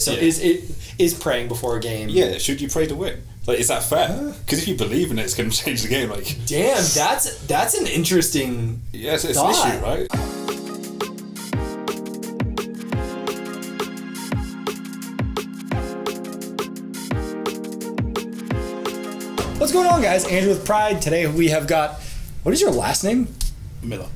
So is praying before a game? Yeah, should you pray to win? Like, is that fair? Because if you believe in it, it's going to change the game. Like, damn, that's an interesting. Yeah, it's an issue, right? What's going on, guys? Andrew with Pride. Today we have got. What is your last name? Miller.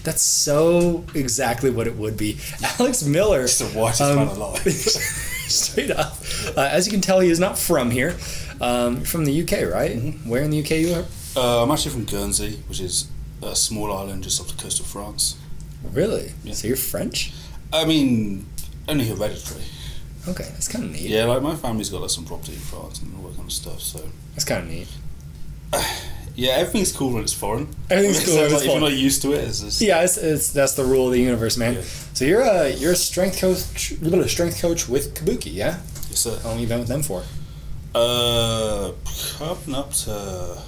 That's so exactly what it would be. Alex Miller. It's the whitest man alive. Straight up. As you can tell, he is not from here. From the UK, right? Mm-hmm. Where in the UK you are? I'm actually from Guernsey, which is a small island just off the coast of France. Really? Yeah. So you're French? I mean, only hereditary. Okay, that's kind of neat. Yeah, like my family's got like some property in France and all that kind of stuff, so... That's kind of neat. Yeah, everything's cool when it's foreign. Everything's cool when it's foreign. If you're not used to it, it's just... Yeah, that's the rule of the universe, man. Yeah. So you're a strength coach, a little bit of strength coach with Kabuki, yeah? Yes, sir. How long have you been with them for? Coming up to,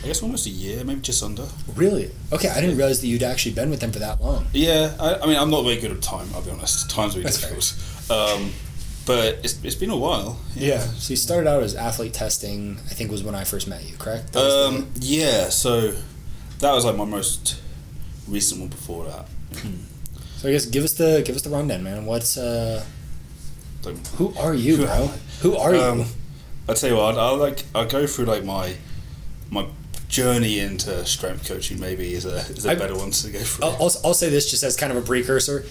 I guess almost a year, maybe just under. Really? Okay, I didn't realize that you'd actually been with them for that long. Yeah, I mean, I'm not very good at time, I'll be honest. Time's really difficult. But it's been a while. Yeah. So you started out as athlete testing, I think was when I first met you, correct? Yeah, so that was like my most recent one before that. So I guess give us the rundown, man. What's who are you, bro? Who are you? I'll tell you what, I'll go through like my journey into strength coaching. Maybe is a better one to go through. I'll say this just as kind of a precursor.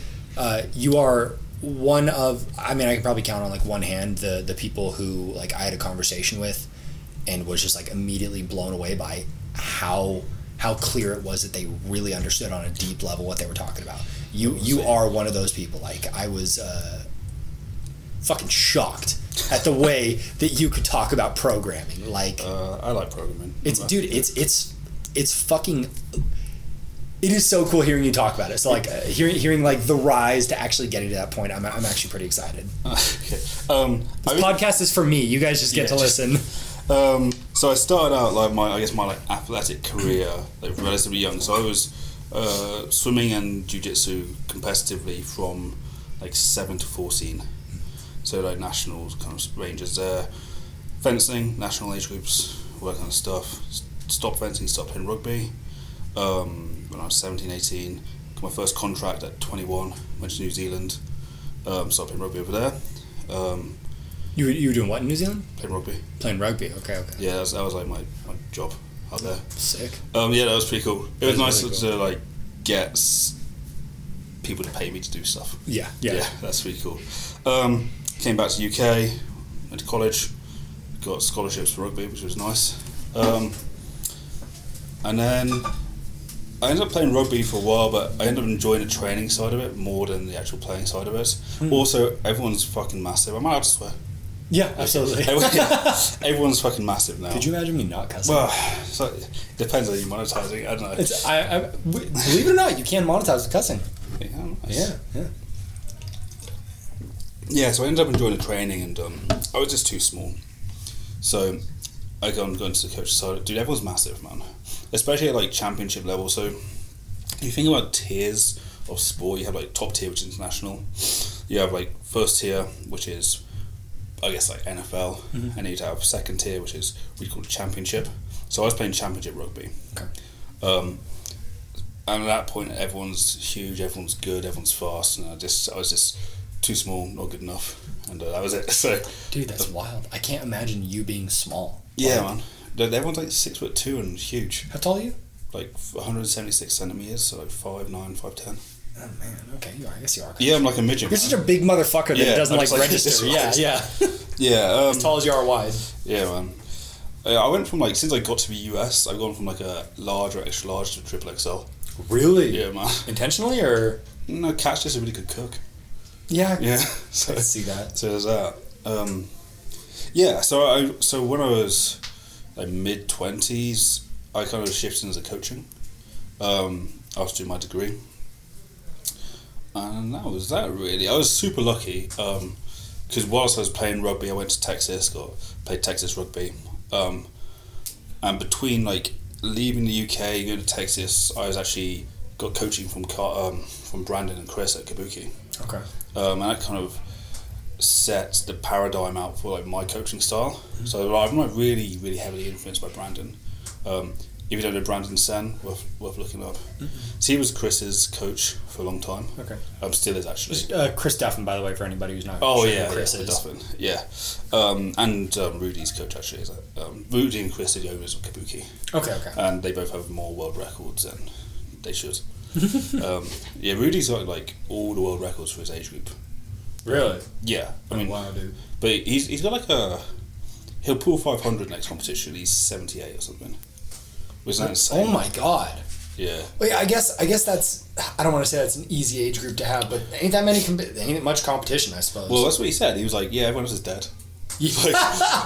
You are one of, I mean, I can probably count on like one hand the people who like I had a conversation with and was just like immediately blown away by how clear it was that they really understood on a deep level what they were talking about. You are one of those people. Like, I was fucking shocked at the way that you could talk about programming. Like, I like programming. It's fucking. It is so cool hearing you talk about it. So like hearing like the rise to actually getting to that point, I'm actually pretty excited. Okay. This podcast is for me. You guys just get to listen. So I started out like my like athletic career like relatively young. So I was swimming and jiu-jitsu competitively from like 7 to 14. So like national kind of ranges there. Fencing, national age groups, all that kind of stuff. Stopped fencing, stopped playing rugby. When I was 17, 18, got my first contract at 21, went to New Zealand, started playing rugby over there. You were doing what in New Zealand? Playing rugby. Playing rugby, okay. Yeah, that was like my job out there. Sick. Yeah, that was pretty cool. It was nice really to like get people to pay me to do stuff. Yeah, that's pretty cool. Came back to UK, went to college, got scholarships for rugby, which was nice. And then I ended up playing rugby for a while, but I ended up enjoying the training side of it more than the actual playing side of it. Also, everyone's fucking massive. Am I allowed to swear? Yeah, absolutely. Everyone's fucking massive now. Could you imagine me not cussing? Well, it depends on you monetizing. I don't know. Believe it or not, you can monetize with cussing. Yeah, nice. Yeah. Yeah, so I ended up enjoying the training, and I was just too small. So I go into the coach side. Dude, everyone's massive, man. Especially at like championship level. So you think about tiers of sport, you have like top tier, which is international. You have like first tier, which is I guess like NFL, and then you'd have second tier, which is what you call championship. So I was playing championship rugby. Okay. And at that point, everyone's huge, everyone's good, everyone's fast, and I was just too small, not good enough, and that was it. So, dude, that's wild. I can't imagine you being small. Yeah, man. Everyone's like 6'2" and huge. How tall are you? Like 176 centimeters, so like 5'9", 5'10". Oh man, okay, I guess you are. Yeah, I'm like a midget. You're such a big motherfucker that doesn't like register. Yeah. Yeah. As tall as you are wide. Yeah, man. I went from like, since I got to the US, I've gone from like a large or extra large to triple XL. Really? Yeah, man. Intentionally or? No, Cat's just a really good cook. Yeah. So I can see that. So there's that. Yeah. So when I was like mid-20s, I kind of shifted into coaching. After doing my degree, and that was that really. I was super lucky because whilst I was playing rugby, I went to Texas, played Texas rugby, and between like leaving the UK and going to Texas, I was actually got coaching from Brandon and Chris at Kabuki. Okay. And that kind of set the paradigm out for like my coaching style. So like, I'm like really, really heavily influenced by Brandon. If you don't know Brandon Sen, worth looking up. So he was Chris's coach for a long time. Okay. Still is actually. Chris Duffin, by the way, for anybody who's not. Oh sure yeah, who Chris yeah, is. Duffin. Yeah, and Rudy's coach actually is. Rudy and Chris are the owners of Kabuki. Okay. And they both have more world records than they should. Yeah, Rudy's got like all the world records for his age group. Really? Yeah, I mean, wow, dude. But he's got like he'll pull 500 next competition. He's 78 or something. Was that insane? Oh my god. Yeah. Well, yeah, I guess that's. I don't want to say that's an easy age group to have, but ain't that many? Ain't much competition, I suppose. Well, that's what he said. He was like, "Yeah, everyone else is dead. Yeah. Like,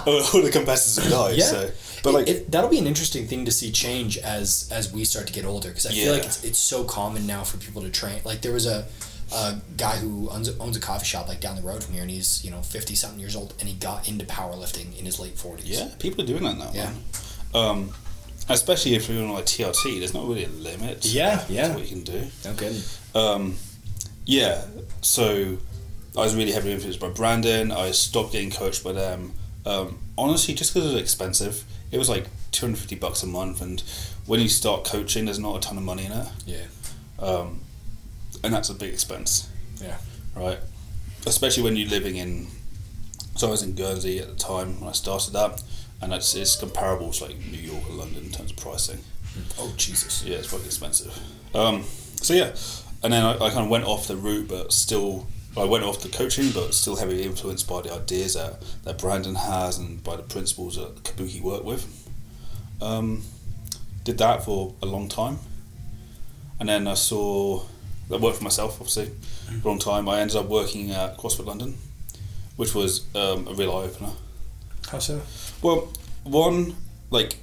all the competitors have died." Yeah. So, but like, that'll be an interesting thing to see change as we start to get older, because I feel like it's so common now for people to train. Like there was a guy who owns a coffee shop like down the road from here, and he's 50 something years old, and he got into powerlifting in his late 40s. yeah, people are doing that now. Yeah. Man. Especially if you're on like TRT, there's not really a limit. Yeah. To what you can do. No kidding. Yeah, so I was really heavily influenced by Brandon. I stopped getting coached by them. Honestly, just because it was expensive. It was like $250 a month, and when you start coaching, there's not a ton of money in it. Yeah. And that's a big expense. Yeah. Right? Especially when you're living in... So I was in Guernsey at the time when I started that, and it's comparable to like New York or London in terms of pricing. Oh, Jesus. Yeah, it's fucking expensive. So yeah, and then I kind of went off the route, but still... I went off the coaching, but still heavily influenced by the ideas that Brandon has and by the principles that Kabuki work with. Did that for a long time. And then I worked for myself, obviously, for a long time. I ended up working at CrossFit London, which was a real eye-opener. How so? Well, one, like...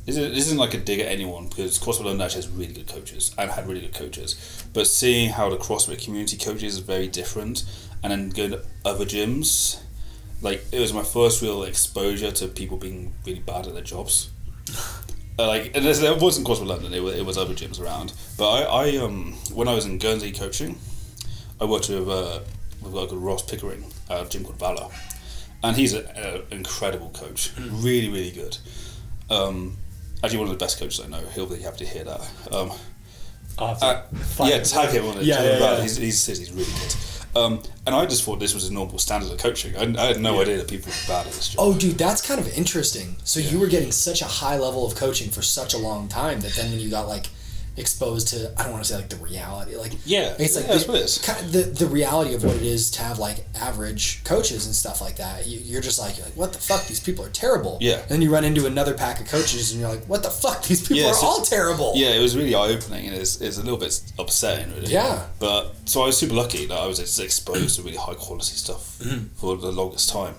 This isn't like a dig at anyone, because CrossFit London actually has really good coaches and had really good coaches. But seeing how the CrossFit community coaches is very different, and then going to other gyms, like it was my first real exposure to people being really bad at their jobs. And it wasn't CrossFit London; it was other gyms around. But I when I was in Guernsey coaching, I worked with like Ross Pickering at a gym called Valor, and he's an incredible coach, really really good. Actually, one of the best coaches I know. He'll be happy to hear that. Tag him on it. Yeah. He says he's really good. And I just thought this was a normal standard of coaching. I had no idea that people were bad at this job. Oh, dude, that's kind of interesting. So you were getting such a high level of coaching for such a long time that then when you got like exposed to, I don't want to say like the reality, like it's like that's what it is. Kind of the reality of what it is to have like average coaches and stuff like that. You're like what the fuck, these people are terrible. Yeah. And then you run into another pack of coaches and you're like, what the fuck, these people are all terrible. Yeah, it was really eye opening, and it's a little bit upsetting, really. Yeah. But so I was super lucky that I was exposed to really high quality stuff for the longest time.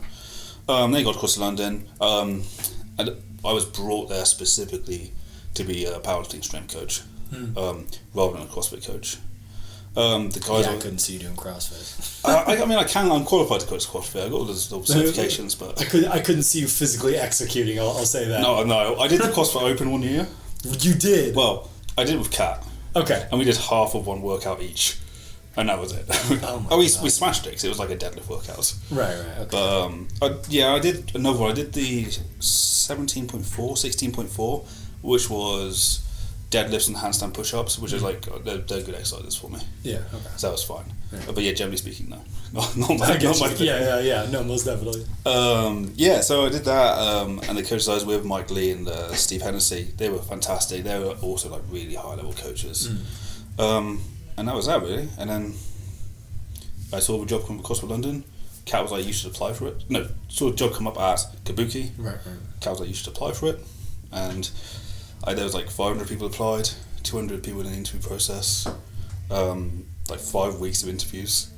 Then I got to CrossFit London, and I was brought there specifically to be a powerlifting strength coach. Rather than a CrossFit coach. The guys I couldn't see you doing CrossFit. I'm qualified to coach CrossFit. I got all the certifications, but I couldn't see you physically executing. I'll say that. No. I did the CrossFit Open 1 year. You did? Well, I did it with Kat. Okay. And we did half of one workout each, and that was it. We smashed it because it was like a deadlift workout. Right. Okay. But I did another one. I did the 16.4, which was deadlifts and handstand push-ups, which is like they're good exercises for me. Yeah. Okay. So that was fine. Yeah. But yeah, generally speaking, no, not my thing. Yeah. No, most definitely. So I did that, and the coaches I was with, Mike Lee and Steve Hennessy, they were fantastic. They were also like really high-level coaches. And that was that really. And then I saw a job come across CrossFit London. Kat was like, you should apply for it. No, saw a job come up at Kabuki. Right. Kat was like, you should apply for it. And there was like 500 people applied, 200 people in the interview process, like 5 weeks of interviews,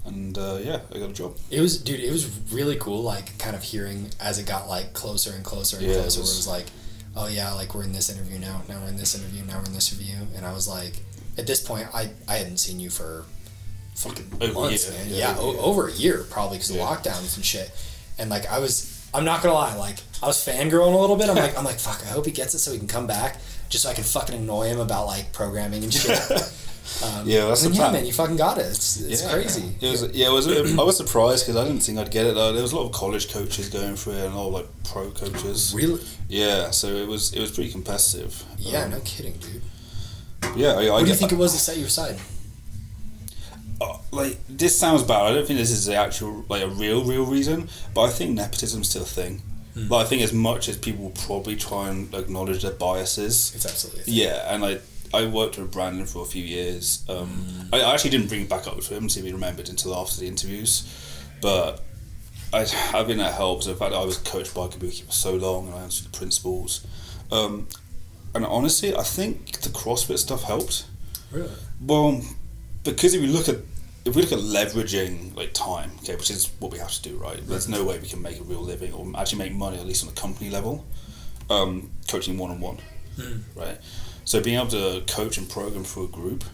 and I got a job. It was really cool, like kind of hearing as it got like closer and closer and closer, where it was like, oh yeah, like we're in this interview now we're in this interview, now we're in this interview, and I was like, at this point, I hadn't seen you for fucking months, man. Yeah, over a year probably because of lockdowns and shit, and like I'm not gonna lie, like I was fangirling a little bit. I'm like, fuck, I hope he gets it so he can come back, just so I can fucking annoy him about like programming and shit. That's the plan. Yeah, man, you fucking got it. It's crazy. It was. I was surprised because I didn't think I'd get it. There was a lot of college coaches going for it and a lot of like pro coaches. Really? Yeah, so it was pretty competitive. Yeah, no kidding, dude. Yeah, what do you think it was that set you aside? Like, this sounds bad. I don't think this is the actual, like, a real reason, but I think nepotism's still a thing. But I think as much as people will probably try and acknowledge their biases, it's absolutely a thing. Yeah, and I worked with Brandon for a few years. I actually didn't bring it back up with him, see if he remembered until after the interviews, but I think that helps. The fact that I was coached by Kabuki for so long and I answered the principles. And honestly, I think the CrossFit stuff helped. Really? Well, because if we look at leveraging like time, okay, which is what we have to do, right? There's no way we can make a real living or actually make money, at least on a company level, coaching one-on-one, right? So being able to coach and program for a group,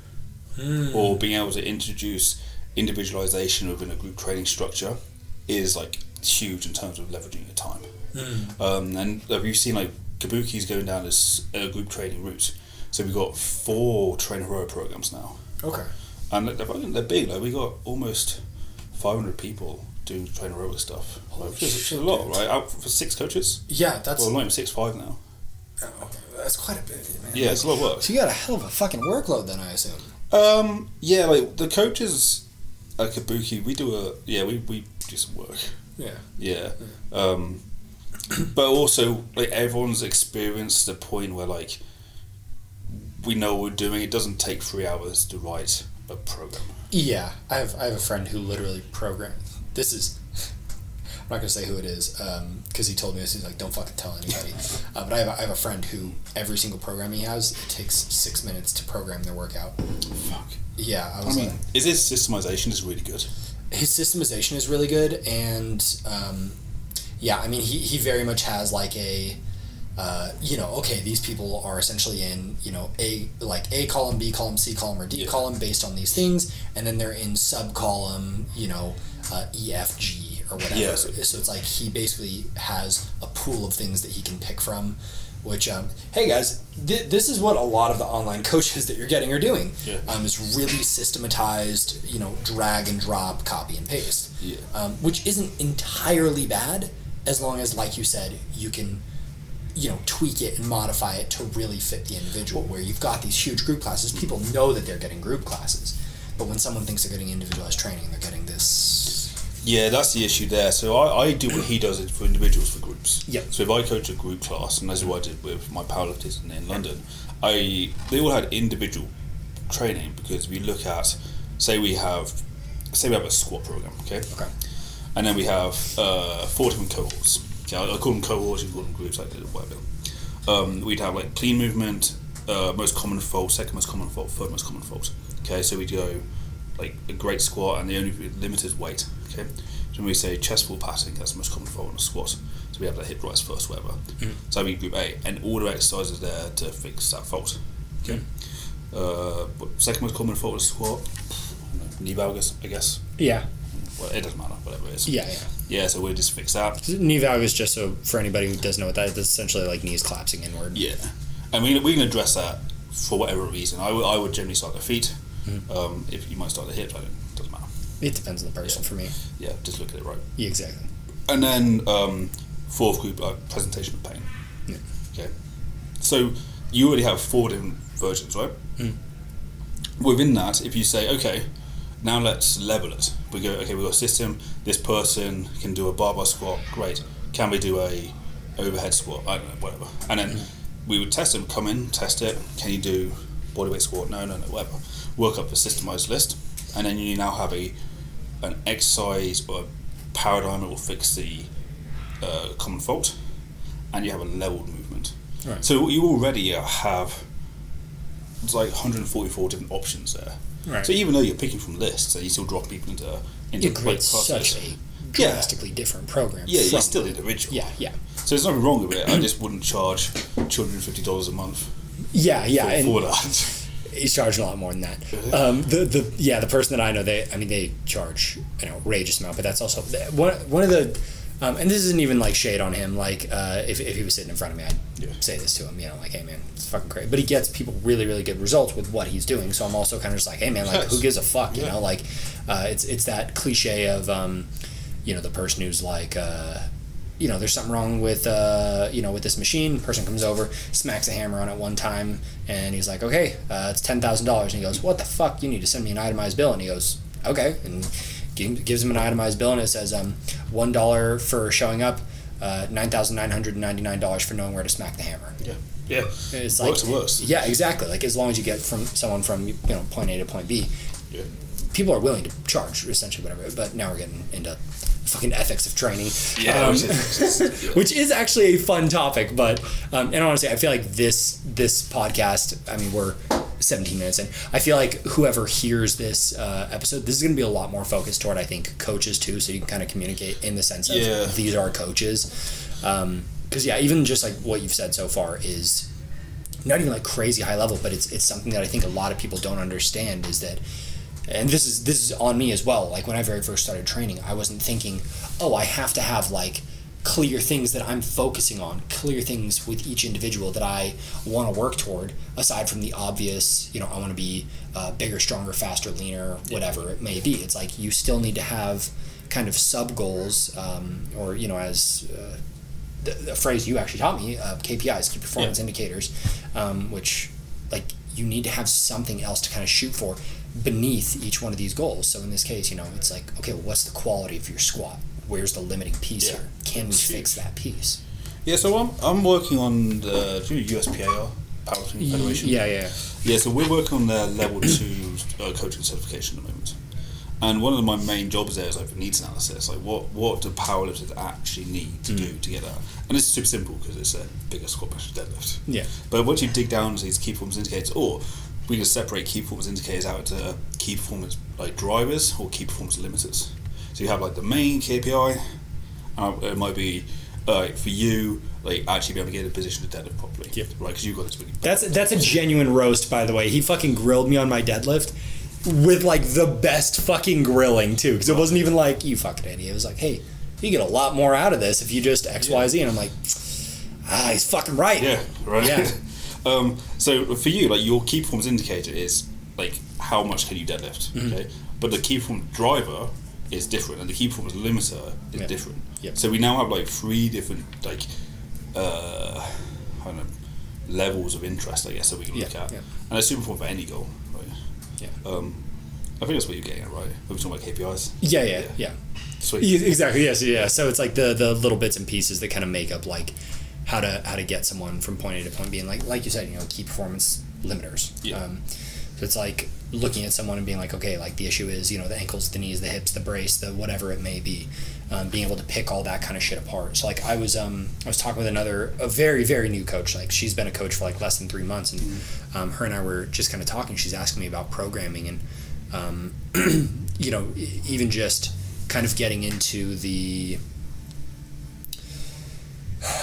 or being able to introduce individualization within a group training structure, is like huge in terms of leveraging your time. And have you seen like Kabuki's going down this group training route? So we've got 4 trainer hero programs now. Okay. And they're big. Like, we got almost 500 people doing trainer aerobic stuff. Which is a lot, right? Out for 6 coaches. Yeah, that's. Well, not even 6, 5 now. Oh, okay. That's quite a bit, man. Yeah, it's a lot of work. So you got a hell of a fucking workload then, I assume. Yeah, like the coaches at Kabuki, we do some work. Yeah. Yeah. But also, like, everyone's experienced the point where, like, we know what we're doing. It doesn't take 3 hours to write a program. Yeah, I have a friend who literally programmed. This is, I'm not gonna say who it is, because he told me this. He's like, don't fucking tell anybody. But I have a friend who every single program he has, it takes 6 minutes to program their workout. Fuck. Yeah, I mean, his systemization is really good. His systemization is really good, and yeah, I mean, he very much has like a. Okay, these people are essentially in, A column, B column, C column, or D column based on these things, and then they're in sub column, E, F, G, or whatever. Yeah. So it's like he basically has a pool of things that he can pick from, which, hey guys, this is what a lot of the online coaches that you're getting are doing. Yeah. It's really systematized, drag and drop, copy and paste. Yeah. Which isn't entirely bad, as long as, like you said, you can tweak it and modify it to really fit the individual. Where you've got these huge group classes, people know that they're getting group classes, but when someone thinks they're getting individualized training, they're getting this. Yeah, that's the issue there. So I do what he does for individuals, for groups. Yeah. So if I coach a group class, and that's what I did with my powerlifters in London, they all had individual training, because we look at, say we have a squat program, okay, and then we have 4 different cohorts. I call them cohorts, you call them groups, like whatever. We'd have like clean movement, most common fault, second most common fault, third most common fault. Okay, so we go like a great squat, and the only limited weight. Okay, so when we say chest pull passing, that's the most common fault in a squat. So we have the hip rise first, whatever. So we group A, and all the exercises there to fix that fault. Okay, second most common fault is squat, knee valgus, I guess. Yeah. Well, it doesn't matter, whatever it is. Yeah, so we'll just fix that. Knee valgus, just so for anybody who doesn't know what that is, that's essentially like knees collapsing inward. Yeah, and we can address that for whatever reason. I would generally start the feet. If you might start the hips, it doesn't matter. It depends on the person for me. Yeah, just look at it right. Yeah, exactly. And then 4th group, presentation of pain. Yeah. Okay, so you already have 4 different versions, right? Within that, if you say, okay, now let's level it. We go, okay, we've got a system. This person can do a barbell squat. Great. Can we do a overhead squat? I don't know, whatever. And then we would test them. Come in, test it. Can you do bodyweight squat? No, whatever. Work up a systemized list, and then you now have an exercise or a paradigm that will fix the common fault, and you have a leveled movement. Right. So you already have like 144 different options there. Right. So even though you're picking from lists, you still drop people into it creates such a drastically different program. Yeah, you're still individual. Yeah. So there's nothing wrong with it. I just wouldn't charge $250 a month. Yeah, for that. He's charging a lot more than that. The person that I know, they charge an outrageous amount, but that's also one of the and this isn't even like shade on him. Like if he was sitting in front of me, I'd say this to him. You know, like, hey man, it's fucking great. But he gets people really, really good results with what he's doing. So I'm also kind of just like, hey man, like who gives a fuck? You know, like it's that cliche of you know, the person who's like. You know, there's something wrong with, you know, with this machine. Person comes over, smacks a hammer on it one time, and he's like, okay, it's $10,000. And he goes, what the fuck? You need to send me an itemized bill. And he goes, okay. And gives him an itemized bill, and it says $1 for showing up, $9,999 for knowing where to smack the hammer. Yeah. Yeah. It's works. Yeah, exactly. Like, as long as you get from someone from, you know, point A to point B, people are willing to charge, essentially, whatever. But now we're getting into fucking ethics of training, which is actually a fun topic. But and honestly, I feel like this podcast, I mean, we're 17 minutes in. I feel like whoever hears this episode, this is going to be a lot more focused toward, I think, coaches too, so you can kind of communicate in the sense of these are coaches. Because even just like what you've said so far is not even like crazy high level, but it's something that I think a lot of people don't understand is that. And this is on me as well. Like when I very first started training, I wasn't thinking, oh, I have to have like clear things that I'm focusing on, clear things with each individual that I want to work toward, aside from the obvious, you know, I want to be bigger, stronger, faster, leaner, whatever it may be. It's like you still need to have kind of sub goals, or, you know, as the phrase you actually taught me, KPIs, key performance indicators, which like you need to have something else to kind of shoot for beneath each one of these goals. So in this case, you know, it's like, okay, well, what's the quality of your squat? Where's the limiting piece here? Can we fix that piece? Yeah, so I'm working on the USPAR, Powerlifting Federation. Yeah, so we're working on their level 2 coaching certification at the moment. And one of my main jobs there is like needs analysis. Like what do powerlifters actually need to do to get that? And it's super simple because it's a bigger squat, press, deadlift. Yeah. But once you dig down to these key performance indicators, or we can separate key performance indicators out into key performance like drivers or key performance limiters. So you have like the main KPI, and it might be for you, like actually be able to get in a position to deadlift properly. Yep. Right, because you've got this really. That's a genuine roast, by the way. He fucking grilled me on my deadlift with like the best fucking grilling too, because it wasn't even like, you fucking idiot. It was like, hey, you get a lot more out of this if you just XYZ, and I'm like, he's fucking right. Yeah, right. Yeah. So for you, like your key performance indicator is like how much can you deadlift, okay? But the key performance driver is different, and the key performance limiter is different. Yep. So we now have like 3 different like I don't know, levels of interest, I guess, that we can look at, and it's super important for any goal, right? Yeah. I think that's what you're getting at, right? We're talking about KPIs. Yeah. Sweet. Exactly. Yes. Yeah. So it's like the little bits and pieces that kind of make up like how to get someone from point A to point B, and like you said, you know, key performance limiters. Yeah. So it's like looking at someone and being like, okay, like the issue is, you know, the ankles, the knees, the hips, the brace, the whatever it may be, being able to pick all that kind of shit apart. So like I was talking with a very, very new coach. Like she's been a coach for like less than 3 months, and her and I were just kind of talking. She's asking me about programming, and you know, even just kind of getting into the,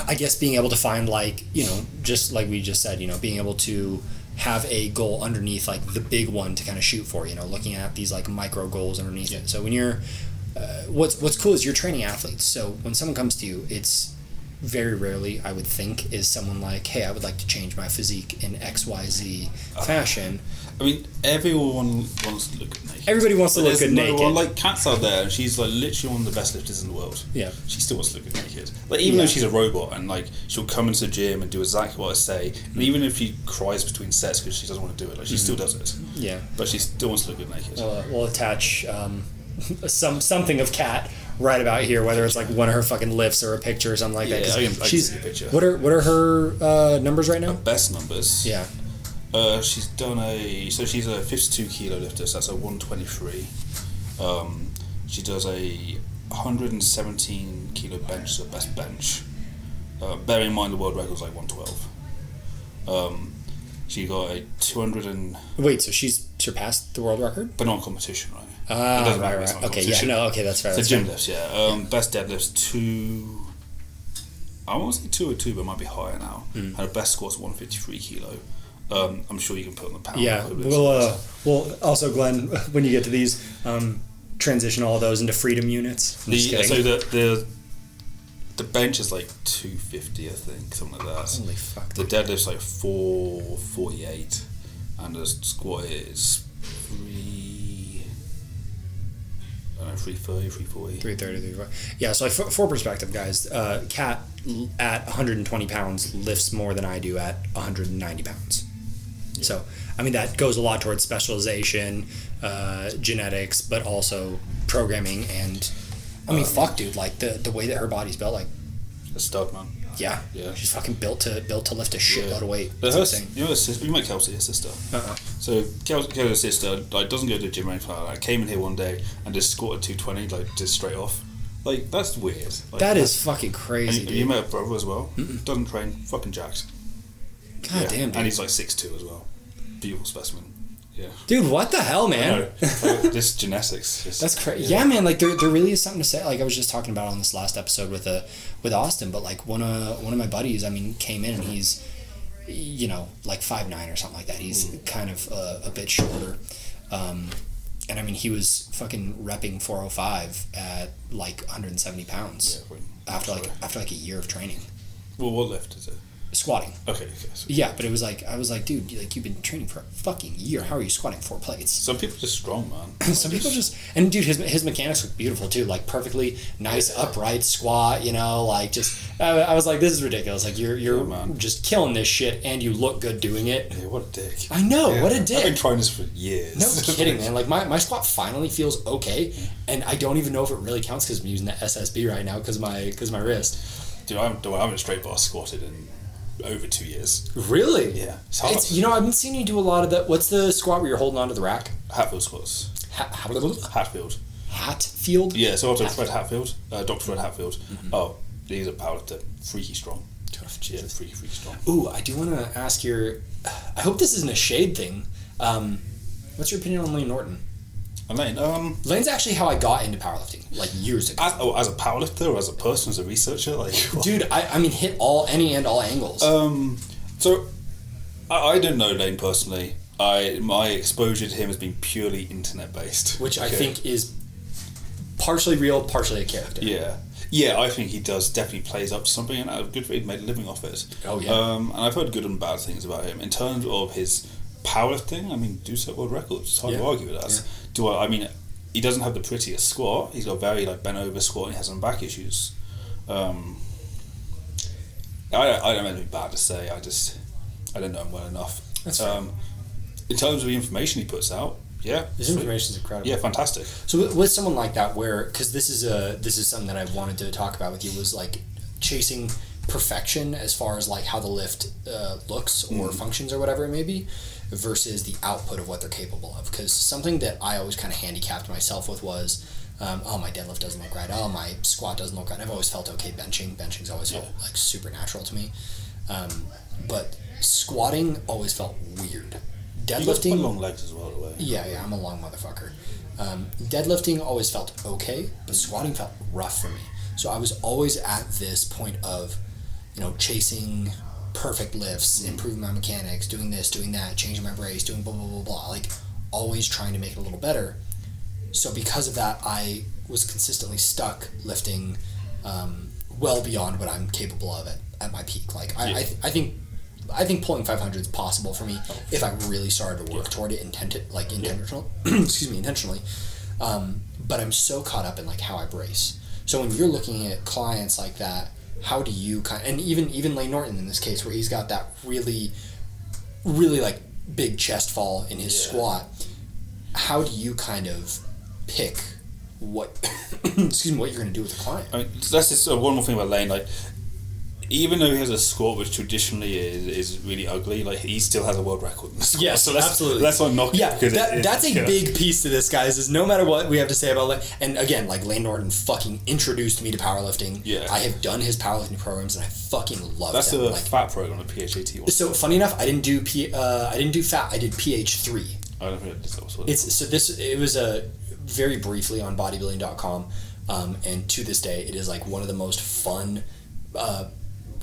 I guess, being able to find, like, you know, just like we just said, you know, being able to have a goal underneath like the big one to kind of shoot for, you know, looking at these like micro goals underneath it. So when you're what's cool is you're training athletes, so when someone comes to you, it's very rarely, I would think, is someone like, hey, I would like to change my physique in XYZ fashion. I mean, everyone wants to look good naked. Everybody wants to look good naked. Like Kat's out there, and she's like literally one of the best lifters in the world. Yeah. She still wants to look good naked. Like even though she's a robot, and like she'll come into the gym and do exactly what I say, and even if she cries between sets because she doesn't want to do it, like she still does it. Yeah. But she still wants to look good naked. We'll attach something of Kat right about here, whether it's like one of her fucking lifts or a picture or something like that. I can see a picture. What are her numbers right now? Her best numbers. Yeah. She's a 52 kilo lifter, so that's a 123. She does a 117 kilo bench, so best bench. Bearing in mind the world record was like 112. She got a 200 and... Wait, so she's surpassed the world record? But not competition, right? Right. Okay, yeah, no, okay, that's fair. So gym lifts, yeah. Best deadlifts, I won't say 202, but it might be higher now. And her best squat's 153 kilo. I'm sure you can put on the pound. Yeah, we'll also, Glenn, when you get to these, transition all of those into freedom units. So the The bench is like 250, I think, something like that. Holy fuck. The deadlift's like 448, and the squat is 330, 340. 330. Yeah, so like for perspective, guys, Kat at 120 pounds lifts more than I do at 190 pounds. Yeah. So, I mean, that goes a lot towards specialization, genetics, but also programming. And, I mean, fuck, dude, like, the way that her body's built, like... A stud, man. Yeah. She's fucking built to lift a shitload of weight. You know, you met Kelsey, her sister. So Kelsey's sister like doesn't go to the gym or anything like that. I came in here one day and just squatted 220 like just straight off. Like that's weird. Like, that is fucking crazy. And you met her brother as well. Doesn't train, fucking jacked. God damn, dude. And he's like 6'2" as well. Beautiful specimen. Yeah. Dude, what the hell, man? This genetics. That's crazy. Yeah, man. Like there really is something to say. Like I was just talking about on this last episode with Austin, but like one of my buddies, I mean, came in and he's, you know, like 5'9" or something like that. He's kind of a bit shorter, and I mean he was fucking repping 405 at like 170 pounds after like a year of training. Well, what lift is it? Squatting. Okay. Yeah, but it was like I was like, dude, like you've been training for a fucking year. How are you squatting 4 plates? Some people are just strong, man. Some people just and dude, his mechanics look beautiful too. Like perfectly nice upright squat. You know, like just I was like, this is ridiculous. Like you're just killing this shit, and you look good doing it. Yeah, what a dick. I know, what a dick. I've been trying this for years. No kidding, man. Like my squat finally feels okay, and I don't even know if it really counts because I'm using the SSB right now because my wrist. Dude, I haven't straight bar squatted in over 2 years. Really? Yeah. It's you know, I've been seeing you do a lot of that. What's the squat where you're holding onto the rack? Hatfield squats. Hatfield. Hatfield? Yeah, so after Fred Hatfield, Dr. Fred Hatfield. Oh, he's a powerlifter. Freaky strong. Yeah, freaky strong. Ooh, I do want to ask I hope this isn't a shade thing. What's your opinion on Lane Norton? Lane's actually how I got into powerlifting, like years ago. As a powerlifter or as a person, as a researcher? Like, dude, I mean, hit any and all angles. So, I don't know Lane personally. My exposure to him has been purely internet-based. Which I think is partially real, partially a character. Yeah, I think he definitely plays up to something, and good for him, made a living off it. Oh, yeah. And I've heard good and bad things about him. In terms of his powerlifting, I mean, do set world records. It's hard to argue with that. Yeah. I mean, he doesn't have the prettiest squat. He's got very like bent over squat, and he has some back issues. I don't have anything bad to say. I don't know him well enough. That's fair. In terms of the information he puts out, his information is incredible. Yeah, fantastic. So with someone like that, because this is something that I wanted to talk about with you, was like chasing perfection as far as like how the lift looks or functions or whatever it may be, versus the output of what they're capable of. Because something that I always kind of handicapped myself with was, my deadlift doesn't look right. Oh, my squat doesn't look right. I've always felt okay benching. Benching's always felt like super natural to me. But squatting always felt weird. Deadlifting. You got long legs as well, the way. Yeah, I'm a long motherfucker. Deadlifting always felt okay, but squatting felt rough for me. So I was always at this point of, you know, chasing perfect lifts, improving my mechanics, doing this, doing that, changing my brace, doing blah, blah, blah, blah. Like, always trying to make it a little better. So because of that, I was consistently stuck lifting well beyond what I'm capable of at my peak. Like, I think pulling 500 is possible for me if I really started to work toward it intentionally. But I'm so caught up in like how I brace. So when you're looking at clients like that, how do you and even Lane Norton in this case, where he's got that really, really like big chest fall in his squat, how do you kind of pick what what you're going to do with the client? I mean, that's just one more thing about Lane. Like, even though he has a squat which traditionally is really ugly, like he still has a world record in the squat. Yes, so absolutely. That's not knocking. Yeah, that's a big piece to this, guys. Is no matter what we have to say about Lane, and again, like Lane Norton fucking introduced me to powerlifting. Yeah, I have done his powerlifting programs and I fucking love them. That's the like, fat program, the PHAT one. So funny enough, I didn't do fat. I did PH3. I don't think this was. It was very briefly on bodybuilding.com, and to this day, it is like one of the most fun.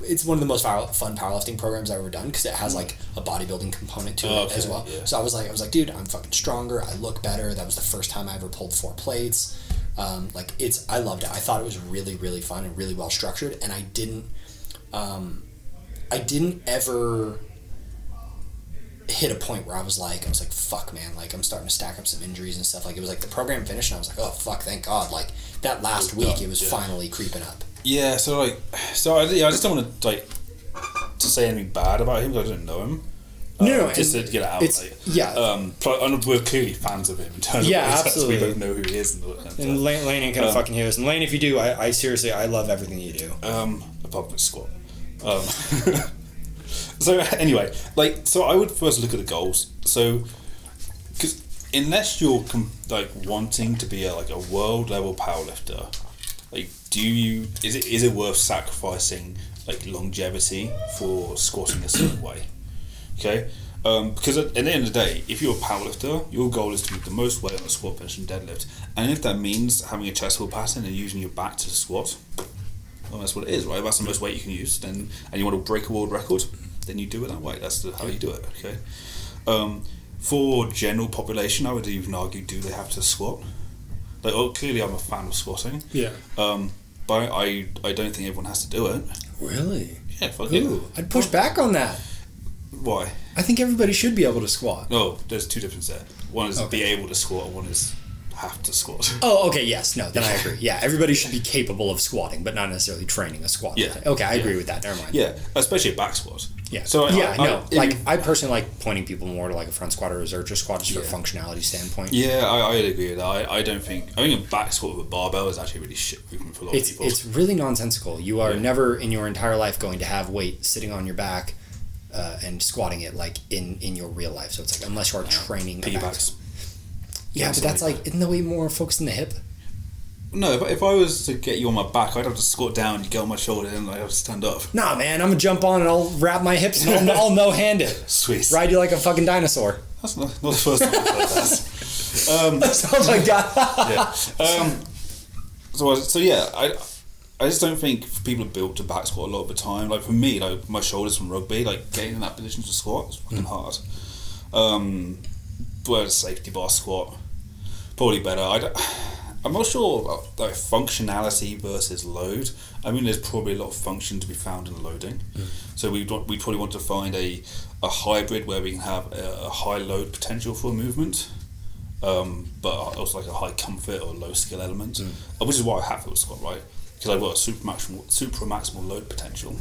It's one of the most fun powerlifting programs I've ever done because it has like a bodybuilding component to it as well. Yeah. So I was like, dude, I'm fucking stronger. I look better. That was the first time I ever pulled 4 plates. Like I loved it. I thought it was really, really fun and really well structured, and I didn't ever hit a point where I was like, fuck, man, like I'm starting to stack up some injuries and stuff. Like it was like the program finished and I was like, oh fuck, thank God. Like that last week it was finally creeping up. Yeah, I just don't want to like to say anything bad about him because I didn't know him. No, just to get it out. We're clearly fans of him in terms of absolutely. We don't know who he is. And Lane ain't gonna fucking hear us. And Lane, if you do, I seriously, I love everything you do. Apart from the squat. So anyway, so I would first look at the goals. So, because unless you're wanting to be a world level powerlifter, is it worth sacrificing like longevity for squatting a certain way? Okay, because at the end of the day, if you're a powerlifter, your goal is to move the most weight on a squat, bench, and deadlift, and if that means having a chest pull pattern and using your back to squat, well, that's what it is, right? If that's the most weight you can use, and you want to break a world record, then you do it that way. That's how you do it. Okay. For general population, I would even argue, do they have to squat? Clearly, I'm a fan of squatting. Yeah. But I don't think everyone has to do it. Really? Yeah. Fuck it. I'd push back on that. Why? I think everybody should be able to squat. No, there's two differences there. One is be able to squat, and one is have to squat. Oh, okay, yes, no, then I agree. Yeah, everybody should be capable of squatting, but not necessarily training a squat. Yeah. Okay, I agree with that. Never mind. Yeah, especially a back squat. Yeah. So I personally like pointing people more to like a front squat or a zercher squat just for a functionality standpoint. Yeah, I'd agree with that. I think a back squat with a barbell is actually really shit movement for a lot of people. It's really nonsensical. You are never in your entire life going to have weight sitting on your back and squatting it like in your real life. So it's like unless you are training a back. Yeah, but that's like, isn't the weight more focused in the hip? No, if I was to get you on my back, I'd have to squat down, you get on my shoulder, and I'd have to stand up. Nah, man, I'm gonna jump on and I'll wrap my hips and I'll no-hand it. Sweet. Ride you like a fucking dinosaur. That's not the first time I've heard that. That sounds like that. Yeah. So yeah, I just don't think people are built to back squat a lot of the time. Like for me, like my shoulders from rugby, like getting in that position to squat is fucking hard. But a safety bar squat, probably better. I'm not sure about like functionality versus load. I mean, there's probably a lot of function to be found in loading. So we probably want to find a hybrid where we can have a high load potential for a movement, but also like a high comfort or low skill element, which is why I have the squat, right? Because I've got a super maximal load potential,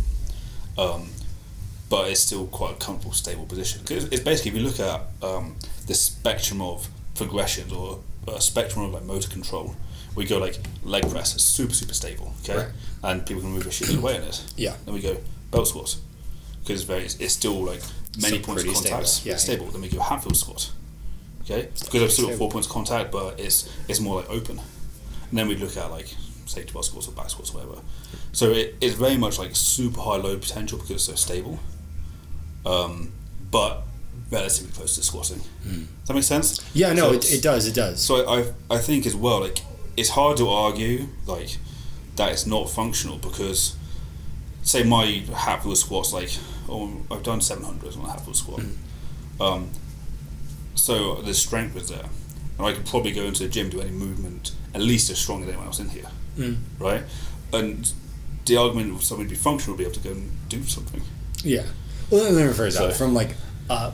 but it's still quite a comfortable, stable position. Because it's basically, if you look at the spectrum of progressions or a spectrum of like motor control, we go like leg press is super stable, okay, right. And people can move a shit away in it. Yeah. Then we go belt squat because it's still like many points of contact. Stable. Yeah, stable. Then we go handfield squat, okay, because I've still got 4 points of contact, but it's more like open. And then we look at like safety bar squats or back squats or whatever. So it's very much like super high load potential because it's so stable, but relatively close to squatting. Does that make sense? Yeah, no, it does. So I think as well, like it's hard to argue like that it's not functional because say my Hatfield squats I've done 700s on a Hatfield squat. So the strength was there, and I could probably go into the gym, do any movement at least as strong as anyone else in here, right? And the argument of somebody to be functional would be able to go and do something. Yeah. Well, let me rephrase that from like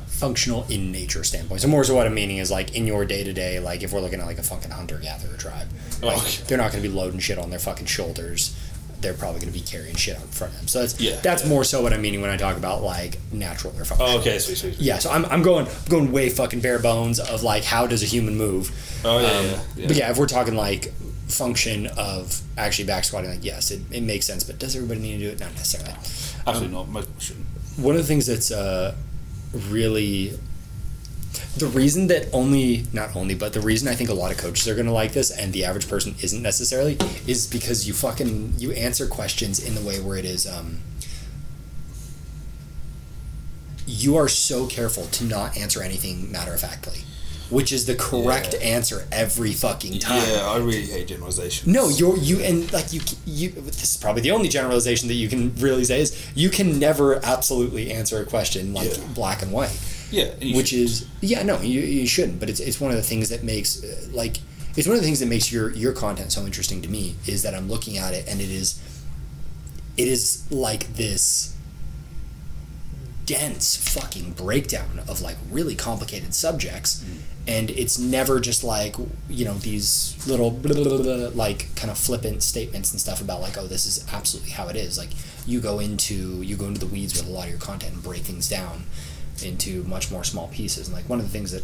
functional in nature standpoint. So more so what I'm meaning is like in your day to day, like if we're looking at like a fucking hunter-gatherer tribe, like they're not going to be loading shit on their fucking shoulders. They're probably going to be carrying shit out in front of them. So that's more so what I'm meaning when I talk about like natural or functional. Oh, okay, sweet. Yeah, so I'm going way fucking bare bones of like how does a human move. Oh yeah. But yeah, if we're talking like function of actually back squatting, like yes, it makes sense. But does everybody need to do it? Not necessarily. Absolutely not. Most people shouldn't. One of the things that's really the reason that but the reason I think a lot of coaches are going to like this and the average person isn't necessarily is because you answer questions in the way where it is you are so careful to not answer anything matter-of-factly, which is the correct answer every fucking time. Yeah, I really hate generalizations. No, you this is probably the only generalization that you can really say is you can never absolutely answer a question like black and white. Yeah, which is you shouldn't. But it's one of the things that makes like it's one of the things that makes your content so interesting to me, is that I'm looking at it and it is like this dense fucking breakdown of like really complicated subjects, and it's never just like, you know, these little blah, blah, blah, blah, like kind of flippant statements and stuff about like, oh, this is absolutely how it is. Like you go into the weeds with a lot of your content and break things down into much more small pieces. And like one of the things that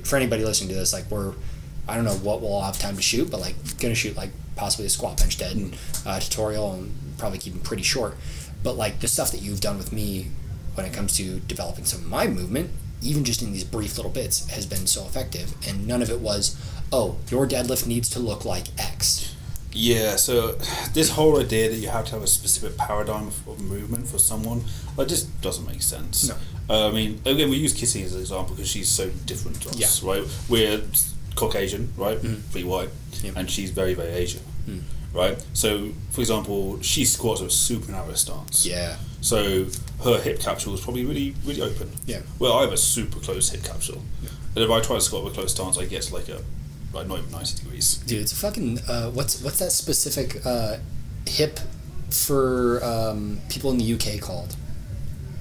for anybody listening to this, like I don't know what we'll have time to shoot, but like gonna shoot like possibly a squat bench dead tutorial, and probably keep them pretty short. But like the stuff that you've done with me when it comes to developing some of my movement, even just in these brief little bits, has been so effective. And none of it was, oh, your deadlift needs to look like X. Yeah, so this whole idea that you have to have a specific paradigm of movement for someone, that just doesn't make sense. No. I mean, again, we use Kissy as an example because she's so different to us, right? We're Caucasian, right? Pretty white, and she's very, very Asian, right? So, for example, she squats with a super narrow stance. Yeah. So her hip capsule is probably really, really open. Yeah. Well, I have a super close hip capsule, and if I try to squat with a close stance, I get to like not even 90 degrees. Dude, it's a fucking what's that specific hip for people in the UK called?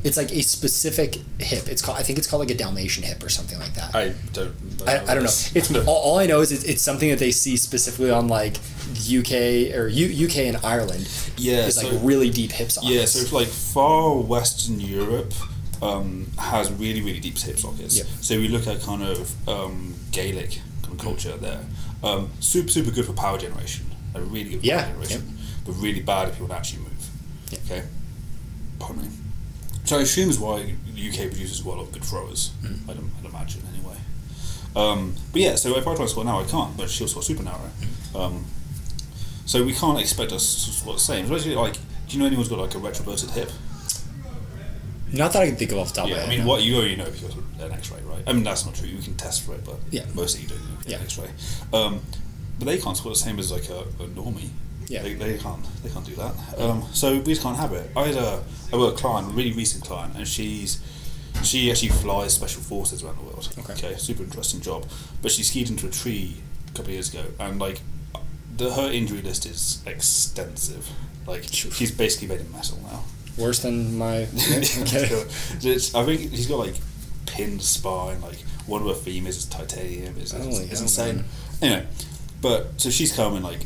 It's like a specific hip. I think it's called like a Dalmatian hip or something like that. I don't know. It's all I know is it's something that they see specifically on like UK or UK and Ireland. Yeah, it's like really deep hip sockets. Yeah, so it's like far Western Europe has really, really deep hip sockets. Yep. So we look at kind of Gaelic kind of culture there. Super, super good for power generation. Really good for power generation, but really bad if people actually move. Yep. Okay. Pardon me. So I assume is why the UK produces a lot of good throwers. I'd imagine anyway. But yeah, so if I try to squat now, I can't. But she'll squat super narrow. So we can't expect us to squat the same. Especially like, do you know anyone's got like a retroverted hip? Not that I can think of off the top of my head. I mean, what you already know because of an X-ray, right? I mean, that's not true. You can test for it, but most of you don't know an X-ray. But they can't squat the same as like a normie. Yeah. They can't do that. So we just can't have it. I work with a client, a really recent client, and she actually flies special forces around the world. Okay, super interesting job. But she skied into a tree a couple of years ago, and like her injury list is extensive. Like she's basically made of metal now. Worse than my. Okay. I think she's got like pinned spine. Like one of her femurs is titanium. It's insane. Anyway, but so she's coming like.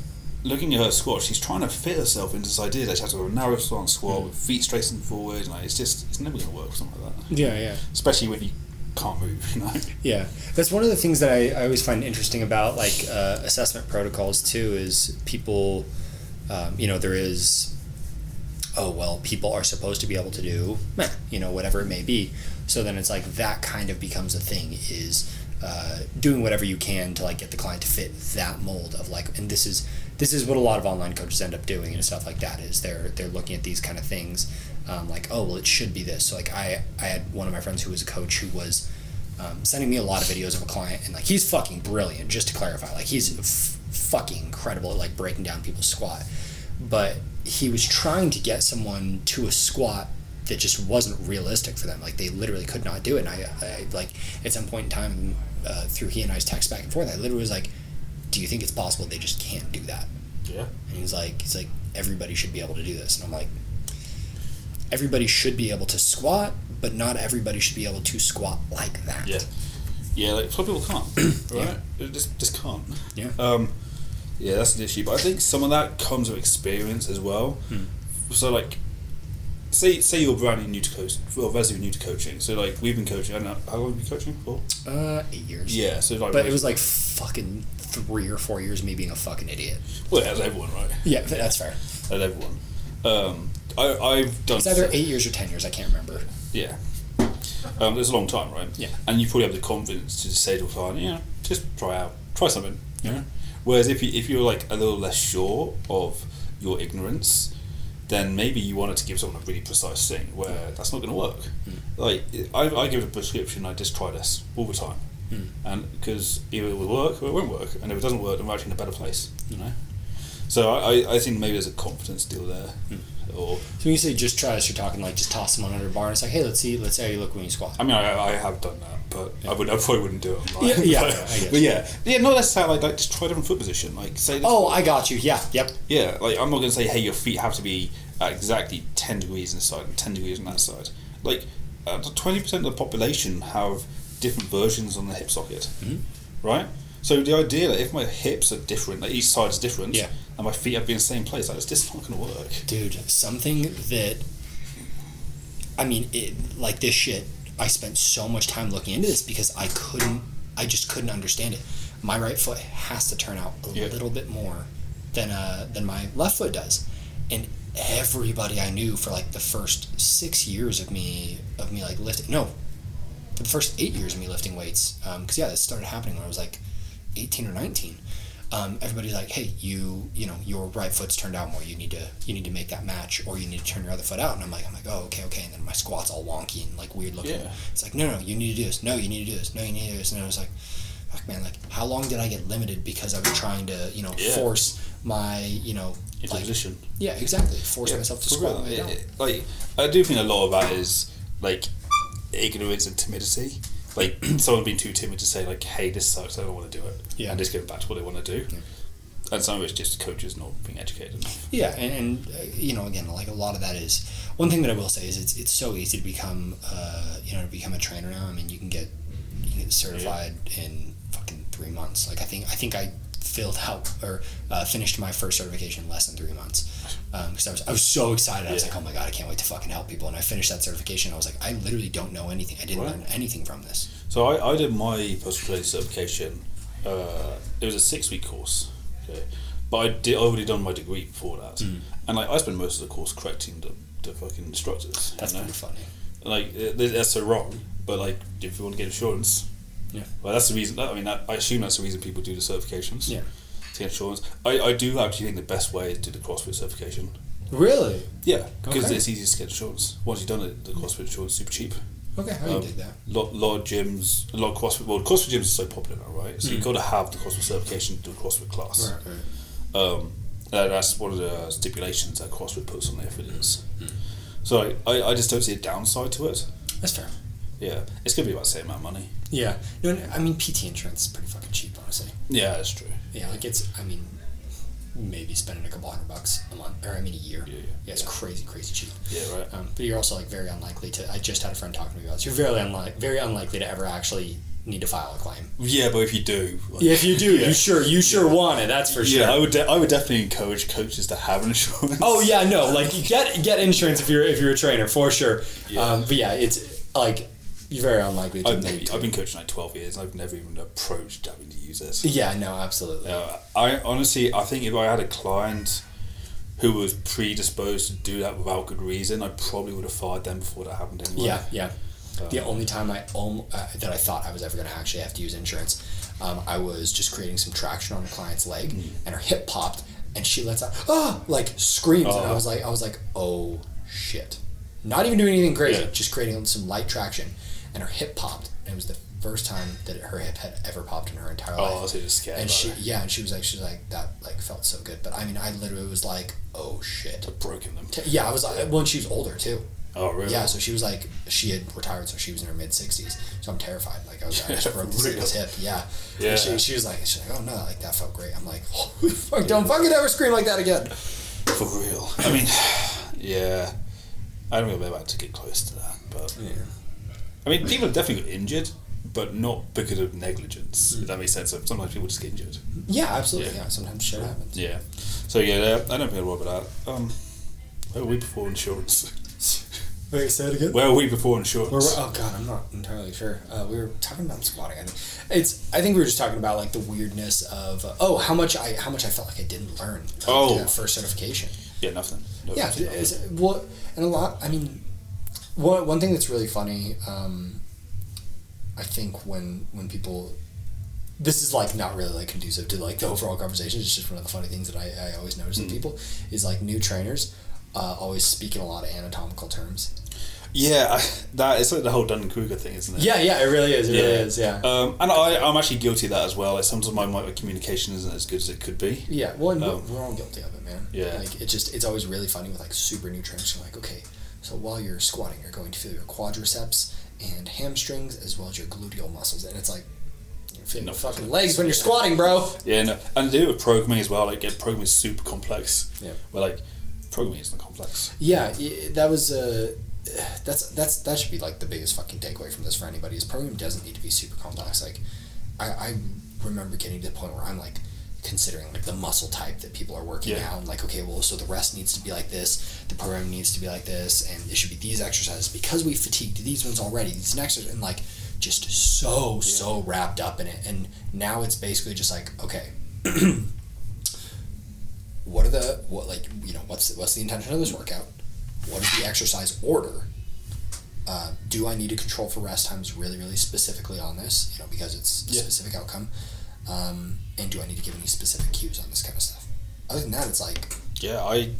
Looking at her squat, she's trying to fit herself into this idea that she has to have a narrow stance squat with feet straightened forward. Like it's never going to work, something like that. Yeah. Especially when you can't move, you know. Yeah, that's one of the things that I always find interesting about like assessment protocols too. Is people, there is, people are supposed to be able to do, whatever it may be. So then it's like that kind of becomes a thing. Is doing whatever you can to like get the client to fit that mold of like, and this is what a lot of online coaches end up doing and stuff like that, is they're looking at these kind of things like, oh well, it should be this. So like I had one of my friends who was a coach who was sending me a lot of videos of a client, and like he's fucking brilliant, just to clarify, like he's fucking incredible at like breaking down people's squat, but he was trying to get someone to a squat that just wasn't realistic for them. Like they literally could not do it. And I like at some point in time through he and I's text back and forth, I literally was like, do you think it's possible they just can't do that? Yeah. And he's like everybody should be able to do this. And I'm like, everybody should be able to squat, but not everybody should be able to squat like that. Yeah, like some people can't, right? They just can't. Yeah. Yeah, that's an issue. But I think some of that comes with experience as well. So like, say you're brand new to coach, or relatively new to coaching. So like we've been coaching. I don't know, how long have you been coaching for? 8 years. Yeah. So like, but it was like fucking 3 or 4 years of me being a fucking idiot. Well, as everyone, right? Yeah, that's fair. As everyone. I've done. It's either 8 years or 10 years. I can't remember. Yeah. It's a long time, right? Yeah. And you probably have the confidence to say to a client, just try something. Yeah. Whereas if you're like a little less sure of your ignorance, then maybe you wanted to give someone a really precise thing where that's not going to work. Like I give a prescription, I just try this all the time, and because either it will work or it won't work, and if it doesn't work, then we're actually in a better place, So I think maybe there's a confidence deal there. Or So when you say just try this, you're talking like just toss someone under a bar and it's like, hey, let's see how you look when you squat. I mean, I have done that, but I probably wouldn't do it. Like, Yeah, but yeah, not necessarily like just try a different foot position. Like say. I got you. Yeah, yep. Yeah, like I'm not going to say, hey, your feet have to be at exactly 10 degrees on this side and 10 degrees on that side. Like 20% of the population have different versions on the hip socket, right? So the idea that if my hips are different, like each side is different, and my feet have to be in the same place, like it's just not going to work. Dude, something that, I mean, like this shit, I spent so much time looking into this because I just couldn't understand it. My right foot has to turn out a little bit more than my left foot does. And everybody I knew for like the first 6 years of me like lifting, no, for the first 8 years of me lifting weights, because this started happening when I was like 18 or 19. Everybody's like, hey, you know your right foot's turned out more, you need to make that match, or you need to turn your other foot out. And I'm like, oh, okay, and then my squat's all wonky and like weird looking. It's like, no, you need to do this, no, you need to do this, no, you need to do this. And I was like, fuck, man, like how long did I get limited because I was trying to force my into position. Yeah, exactly. Force myself to squat. Like I do think a lot of that is like ignorance and timidity. Like someone being too timid to say like, hey, this sucks, I don't want to do it. Yeah. And just get back to what they want to do. Yeah. And some of it's just coaches not being educated enough. Yeah, and again, like a lot of that is one thing that I will say is it's so easy to become a trainer now. I mean, you can get certified in fucking 3 months. Like I think I filled out or finished my first certification in less than 3 months because I was so excited. I was like, oh my god, I can't wait to fucking help people. And I finished that certification. I was like, I literally don't know anything. I didn't learn anything from this. So I did my personal training certification. It was a 6-week course, okay, but I already done my degree before that, and like I spent most of the course correcting the fucking instructors. That's pretty funny. Like that's so wrong, but like if you want to get insurance. Yeah. Well, that's the reason. I mean, I assume that's the reason people do the certifications. Yeah. To get insurance. I do actually think the best way is to do the CrossFit certification. Really? Yeah, because it's easiest to get insurance. Once you've done it, the CrossFit insurance is super cheap. Okay, how do you do that? Lot of gyms, a lot of CrossFit. Well, CrossFit gyms are so popular now, right? So you've got to have the CrossFit certification to do a CrossFit class. Right. That's one of the stipulations that CrossFit puts on their affiliates. So I just don't see a downside to it. That's fair. Yeah, it's gonna be about the same amount of money. Yeah, no, I mean PT insurance is pretty fucking cheap, honestly. Yeah, that's true. Yeah, like maybe spending a couple $100 a month, or a year. Yeah, it's crazy cheap. Yeah, right. But you're also like very unlikely to. I just had a friend talking to me about this. You're very unlikely to ever actually need to file a claim. Yeah, but if you do, if you do, you sure want it. That's for sure. Yeah, I would definitely encourage coaches to have insurance. Oh yeah, no, like get insurance if you're a trainer for sure. Yeah. But yeah, it's like. You're very unlikely to need to. I've been coaching like 12 years. I've never even approached having to use it. Yeah, no, absolutely. I think if I had a client who was predisposed to do that without good reason, I probably would have fired them before that happened anyway. Yeah. The only time that I thought I was ever going to actually have to use insurance, I was just creating some traction on a client's leg, and her hip popped, and she lets out, like screams, and I was like, oh shit. Not even doing anything crazy, just creating some light traction. And her hip popped, and it was the first time that her hip had ever popped in her entire life. Oh, so just scared. And she was like that, like felt so good. But I mean, I literally was like, oh shit, I've broken them. Yeah, I was like, well, and she was older too. Oh really? Yeah, so she was like, she had retired, so she was in her mid-60s. So I'm terrified. Like I just broke this hip. Yeah. And she was like, oh no, like that felt great. I'm like, holy fuck, don't fucking ever scream like that again. For real. I mean, yeah, I don't know about to get close to that, but yeah. I mean, people have definitely got injured, but not because of negligence. If that makes sense. Sometimes people just get injured. Yeah, absolutely. Yeah, sometimes shit happens. Yeah. So yeah, I don't think I'd worry about that. Where were we before insurance? Wait, say it again. Where were we before insurance? Oh god, I'm not entirely sure. We were talking about squatting. I think we were just talking about like the weirdness of how much I felt like I didn't learn. That first certification. Yeah, nothing. And a lot. I mean. One thing that's really funny, I think when people, this is like not really like conducive to like the overall conversation. It's just one of the funny things that I always notice in people is like new trainers always speak in a lot of anatomical terms. Yeah, that it's like the whole Dunning-Kruger thing, isn't it? Yeah, it really is. It really is. Yeah. And I'm actually guilty of that as well. Like sometimes my communication isn't as good as it could be. Yeah. Well, and we're all guilty of it, man. Yeah. Like it's always really funny with like super new trainers. You're like, okay, so while you're squatting, you're going to feel your quadriceps and hamstrings as well as your gluteal muscles, and it's like you're feeling your fucking legs when you're squatting, bro. Yeah, no, and to do with programming as well. Like, programming is super complex. Yeah. Well, like programming isn't complex. Yeah, that was that should be like the biggest fucking takeaway from this for anybody. Is programming doesn't need to be super complex. Like, I remember getting to the point where I'm like considering like the muscle type that people are working out, and like, okay, well, so the rest needs to be like this, the program needs to be like this, and it should be these exercises because we fatigued these ones already, these next, and like just so wrapped up in it. And now it's basically just like, okay, what's the intention of this workout? What is the exercise order? Do I need to control for rest times really specifically on this, because it's a specific outcome? And do I need to give any specific cues on this kind of stuff? Other than that, it's like... Yeah, I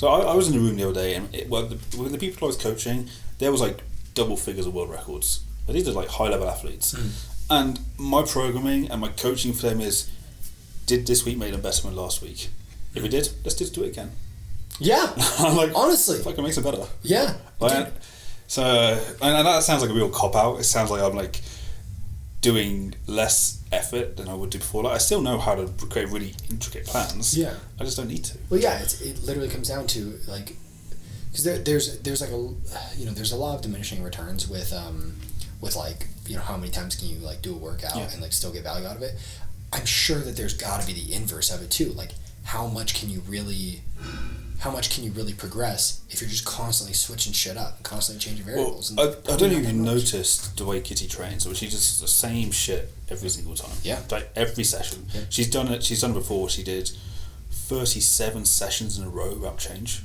was in the room the other day, and with the people I was coaching, there was like double figures of world records. But these are like high-level athletes. And my programming and my coaching for them is, did this week make them better than last week? If it did, let's just do it again. Yeah, like, honestly. Fucking makes it better. Yeah. Like, so, and that sounds like a real cop-out. It sounds like I'm like doing less effort than I would do before. Like, I still know how to create really intricate plans. Yeah. I just don't need to. Well, yeah, it literally comes down to, like, because there's like there's a lot of diminishing returns with like, how many times can you like do a workout and like still get value out of it. I'm sure that there's got to be the inverse of it too. Like, how much can you really progress if you're just constantly switching shit up and constantly changing variables? Well, I don't know if you noticed the way Kitty trains, or she does the same shit every single time. Yeah. Like every session. Yeah. She's done it before. She did 37 sessions in a row without change.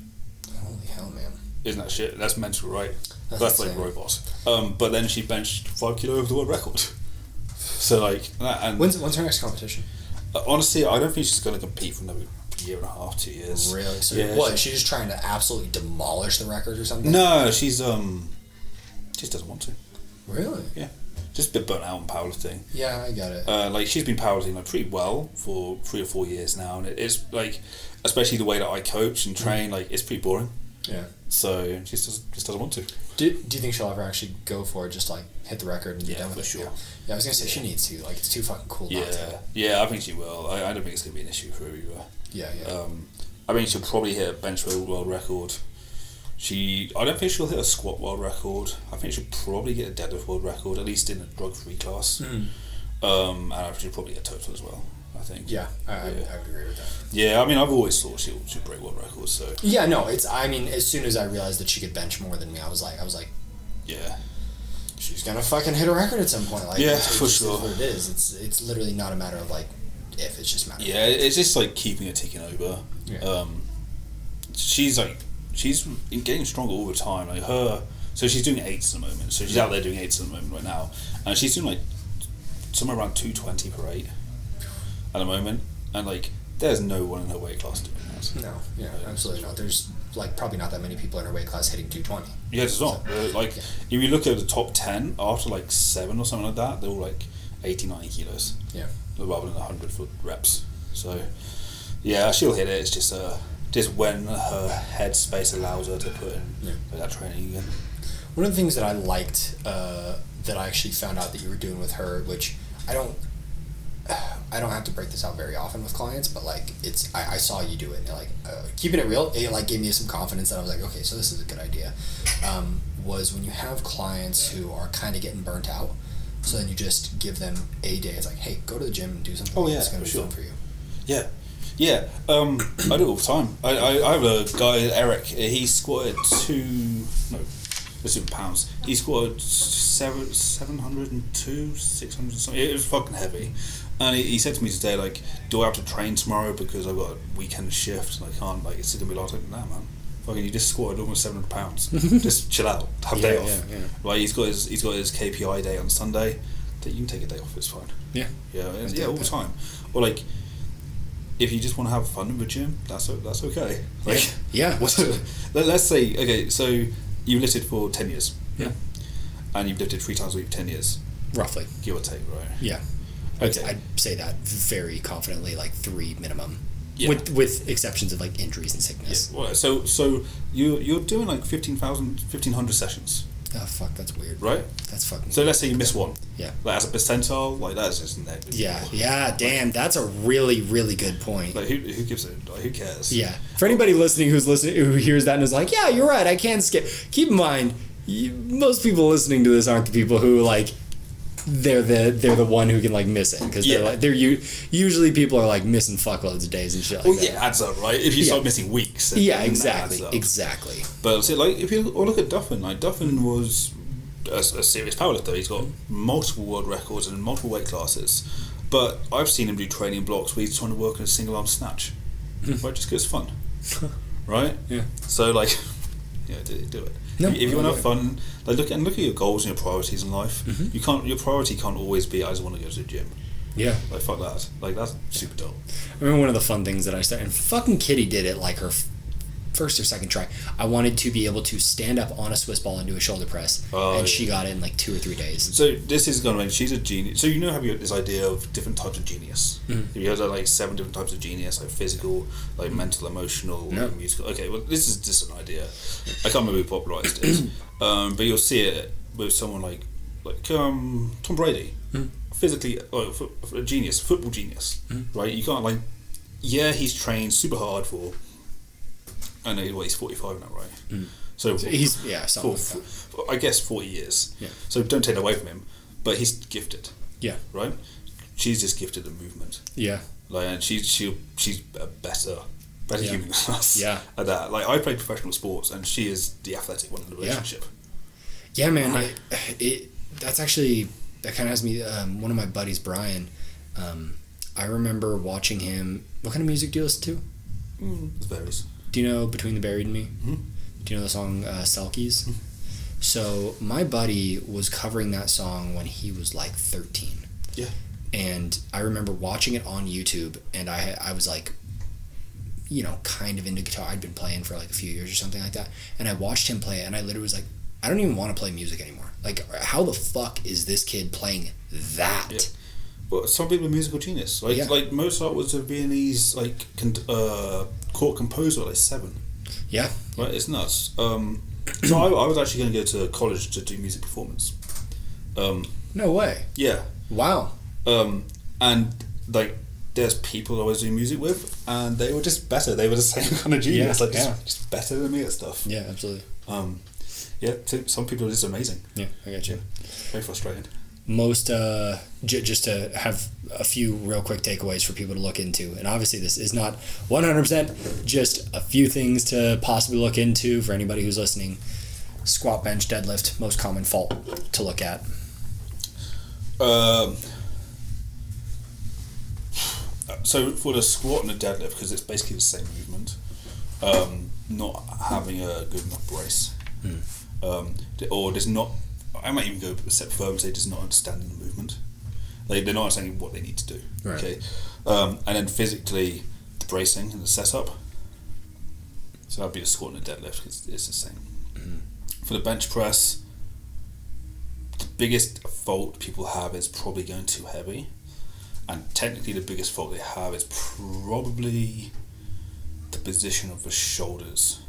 Holy hell, man. Isn't that shit? That's mental, right? That's like robot. But then she benched 5 kilo over the world record. So like, and when's her next competition? Honestly, I don't think she's going to compete for another year and a half, 2 years. Really? So yeah, is she just trying to absolutely demolish the record or something? No, she's just doesn't want to. Really? Yeah. Just a bit burnt out on powerlifting. Yeah, I got it. Like, she's been powerlifting like pretty well for 3 or 4 years now, and it's like, especially the way that I coach and train, like, it's pretty boring. Yeah. So she just doesn't want to. Do you think she'll ever actually go for it, just like hit the record and be done with it? Sure. Yeah, I was gonna say she needs to. Like, it's too fucking cool not to. Yeah, I think she will. I don't think it's gonna be an issue for her either. Yeah. I mean, she'll probably hit a bench world record. I don't think she'll hit a squat world record. I think she'll probably get a deadlift world record, at least in a drug-free class. And she'll probably get total as well, I think. Yeah, I would agree with that. Yeah, I mean, I've always thought she'll break world records. So. Yeah, no, I mean, as soon as I realized that she could bench more than me, I was like, yeah, she's gonna fucking hit a record at some point. Like, yeah, for sure. Is what it is. It's literally not a matter of like if, it's just a matter. Yeah, it's just like keeping it ticking over. Yeah. She's getting stronger all the time. Like so she's doing 8s at the moment. So she's out there doing 8s at the moment right now, and she's doing like somewhere around 220 per 8 at the moment. And like, there's no one in her weight class doing that. No, yeah, absolutely not. There's like probably not that many people in her weight class hitting 220. Yeah, it's not. If you look at the top 10 after like 7 or something like that, they're all like 80, 90 kilos. Yeah. Rather than 100 for reps. So yeah, she'll hit it. It's just when her headspace allows her to put in that training again. One of the things that I liked that I actually found out that you were doing with her, which I don't have to break this out very often with clients, but like I saw you do it, and like keeping it real, it like gave me some confidence that I was like, okay, so this is a good idea. Was when you have clients who are kind of getting burnt out, so then you just give them a day. It's like, hey, go to the gym and do something that's going to be fun for you. Yeah. Yeah, I do it all the time. I have a guy, Eric, he squatted let's do pounds. He squatted 702, 600 something. It was fucking heavy. And he said to me today, like, do I have to train tomorrow because I've got a weekend shift and I can't, like, it's going to be like, nah, man. Fucking, you just squatted almost 700 pounds. Just chill out. Have a day off. Yeah. Like, he's got his KPI day on Sunday. That you can take a day off, it's fine. Yeah, all the time. Or like, if you just want to have fun in the gym, that's okay. Like, yeah. Let's say, okay, so you've lifted for 10 years. Yeah. And you've lifted 3 times a week for 10 years. Roughly. Give or take, right? Yeah. Okay. I'd say that very confidently, like 3 minimum. Yeah. With exceptions of like injuries and sickness. Yeah. Well, so you're doing like 1,500 sessions. Oh fuck, that's weird. Right? That's fucking. So let's say you miss one. Yeah. Like as a percentile, like that's just negative. Yeah. Damn, that's a really, really good point. Like who gives it? Like who cares? Yeah. For anybody listening who hears that and is like, yeah, you're right, I can skip. Keep in mind, most people listening to this aren't the people who like. They're the one who can like miss it because they're usually people are like missing fuckloads of days and shit like that. Yeah, it adds up, right? If you start missing weeks. Then Exactly. But see, like if you look at Duffin, like Duffin was a serious powerlifter. He's got multiple world records and multiple weight classes. But I've seen him do training blocks where he's trying to work on a single arm snatch, right? Just because it's fun, right? Yeah. So like, do it. No, if you want to have fun, like look at your goals and your priorities in life. Mm-hmm. Your priority can't always be I just want to go to the gym. Yeah. Like fuck that. Like that's super dope. I remember one of the fun things that I started, and fucking Kitty did it like her first or second try. I wanted to be able to stand up on a Swiss ball and do a shoulder press, and she got it in like 2 or 3 days. So this is gonna make she's a genius. So you know how you got this idea of different types of genius. Mm-hmm. You heard like 7 different types of genius, like physical, like mental, emotional, like musical. Okay, well this is just an idea. I can't remember who popularized it, but you'll see it with someone like Tom Brady, physically a genius, football genius, right? You can't like, he's trained super hard for. I know he's 45 now, right? So he's I guess 40 years. Yeah. So don't take that away from him, but he's gifted. Yeah. Right. She's just gifted at movement. Yeah. Like, and she's a better human than us. Yeah. At that, like I play professional sports, and she is the athletic one in the relationship. Yeah, man. Right. That's actually that kind of has me. One of my buddies, Brian. I remember watching him. What kind of music do you listen to? It varies. Do you know Between the Buried and Me? Mm-hmm. Do you know the song Selkies? Mm-hmm. So my buddy was covering that song when he was like 13. Yeah. And I remember watching it on YouTube, and I was like, kind of into guitar. I'd been playing for like a few years or something like that. And I watched him play it, and I literally was like, I don't even want to play music anymore. Like, how the fuck is this kid playing that? Yeah. Well, some people are musical genius. Like Mozart was a Viennese court composer at like 7. Yeah. Right, it's nuts. So I was actually going to go to college to do music performance. No way. Yeah. Wow. And like, there's people I was doing music with, and they were just better. They were the same kind of genius, just better than me at stuff. Yeah, absolutely. So some people are just amazing. Yeah, I get you. Very frustrating. Most just to have a few real quick takeaways for people to look into, and obviously this is not 100%, just a few things to possibly look into for anybody who's listening. Squat, bench, deadlift, most common fault to look at. So for the squat and the deadlift, because it's basically the same movement, not having a good enough brace, or there's not. I might even go a step further and say just not understanding the movement. They're not understanding what they need to do. Right. Okay, and then physically, the bracing and the setup. So that'd be a squat and a deadlift. It's the same. For the bench press, the biggest fault people have is probably going too heavy, and technically the biggest fault they have is probably the position of the shoulders.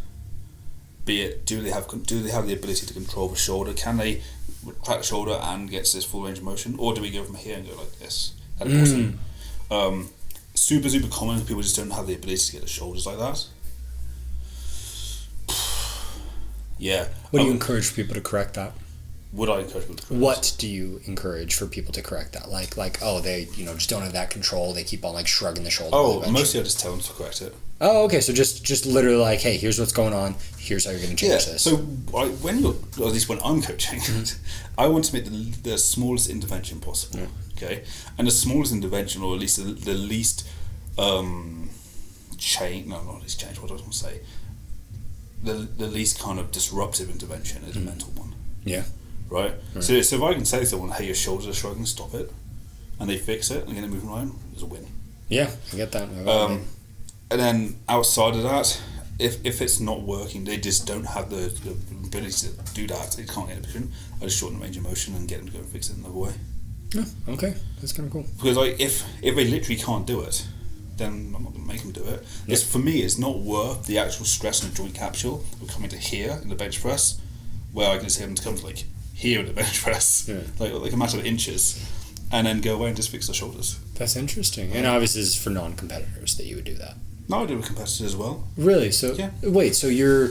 Be it, do they have the ability to control the shoulder? Can they track the shoulder and get this full range of motion, or do we go from here and go like this? Super common. People just don't have the ability to get the shoulders like that. Yeah. What do you encourage people to correct that? Would I encourage people to correct What do you encourage for people to correct that? Like they just don't have that control. They keep on like shrugging the shoulder. Mostly I just tell them to correct it. Oh, okay. So just literally like, hey, here's what's going on. Here's how you're going to change this. So when at least when I'm coaching, I want to make the smallest intervention possible. Yeah. Okay, and the smallest intervention, or at least the least change. No, not least change. What I was going to say. The least kind of disruptive intervention is a mental one. Yeah. Right? So if I can say to someone, hey, your shoulders are shrugging, stop it, and they fix it and get it moving around, it's a win. Yeah, I get that. And then outside of that, if it's not working, they just don't have the ability to do that. They can't get a position. I just shorten the range of motion and get them to go and fix it another way. Yeah, okay, that's kind of cool. Because like if they literally can't do it, then I'm not going to make them do it. Yeah. For me, it's not worth the actual stress on the joint capsule of coming to here in the bench press, where I can just hit them to come to like here in the bench press, like a matter of inches, and then go away and just fix the shoulders. That's interesting. And obviously, this is for non-competitors that you would do that. No, I do with competitors as well. Really? So wait, so you're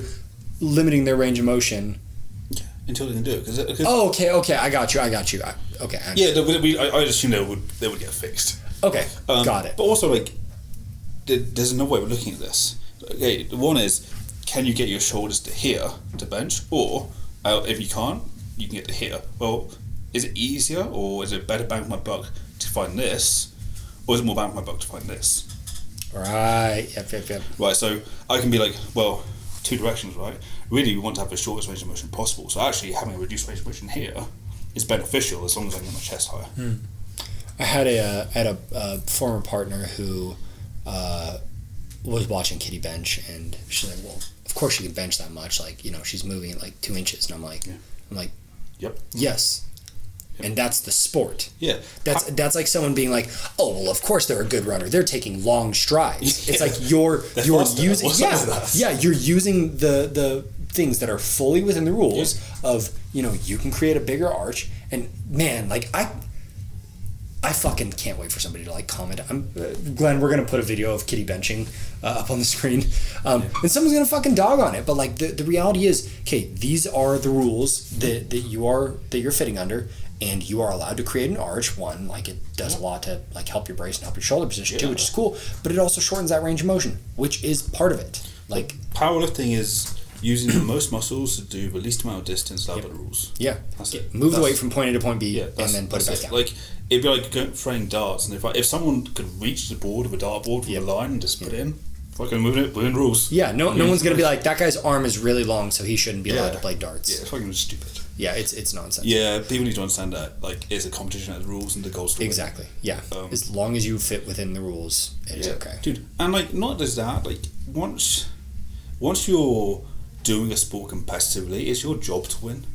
limiting their range of motion? Yeah, until they can do it. Cause oh, okay, I got you. Okay. I assume they would get fixed. Okay, got it. But also, like, there's another way of looking at this. Okay, one is, can you get your shoulders to here to bench, or if you can't, you can get to here. Well, is it easier, or is it better bang for my buck to find this, or is it more bang for my buck to find this? Right. Yep. Right. So I can be like, well, two directions, right? Really, we want to have the shortest range of motion possible. So actually, having a reduced range of motion here is beneficial as long as I can get my chest higher. I had a former partner who was watching Kitty bench, and she's like, "Well, of course she can bench that much. Like, you know, she's moving at like 2 inches." And I'm like, "Yep, yes." Yep. And that's the sport. Yeah, that's like someone being like, "Oh, well, of course they're a good runner. They're taking long strides." It's like you're using you're using the things that are fully within the rules of, you know, you can create a bigger arch. And man, like I fucking can't wait for somebody to like comment. Glenn, we're gonna put a video of Kitty benching up on the screen, and someone's gonna fucking dog on it. But like the reality is, okay, these are the rules that you're fitting under, and you are allowed to create an arch. One, like, it does a lot to like help your brace and help your shoulder position too, which is cool. But it also shortens that range of motion, which is part of it. Like, powerlifting is using the most muscles to do the least amount of distance allowed by the rules. Yeah, that's it. Move the weight from point A to point B, and then put it back down. Like, it'd be like throwing darts, and if someone could reach the board with a dartboard with a line and just put it in, fucking moving it within rules. Yeah, no one's gonna be like, that guy's arm is really long, so he shouldn't be allowed to play darts. Yeah, it's fucking stupid. Yeah, it's nonsense. Yeah, people need to understand that like it's a competition at the rules and the goals. Exactly. Yeah, as long as you fit within the rules, it is okay, dude. And like, not just that, like once you're doing a sport competitively, it's your job to win.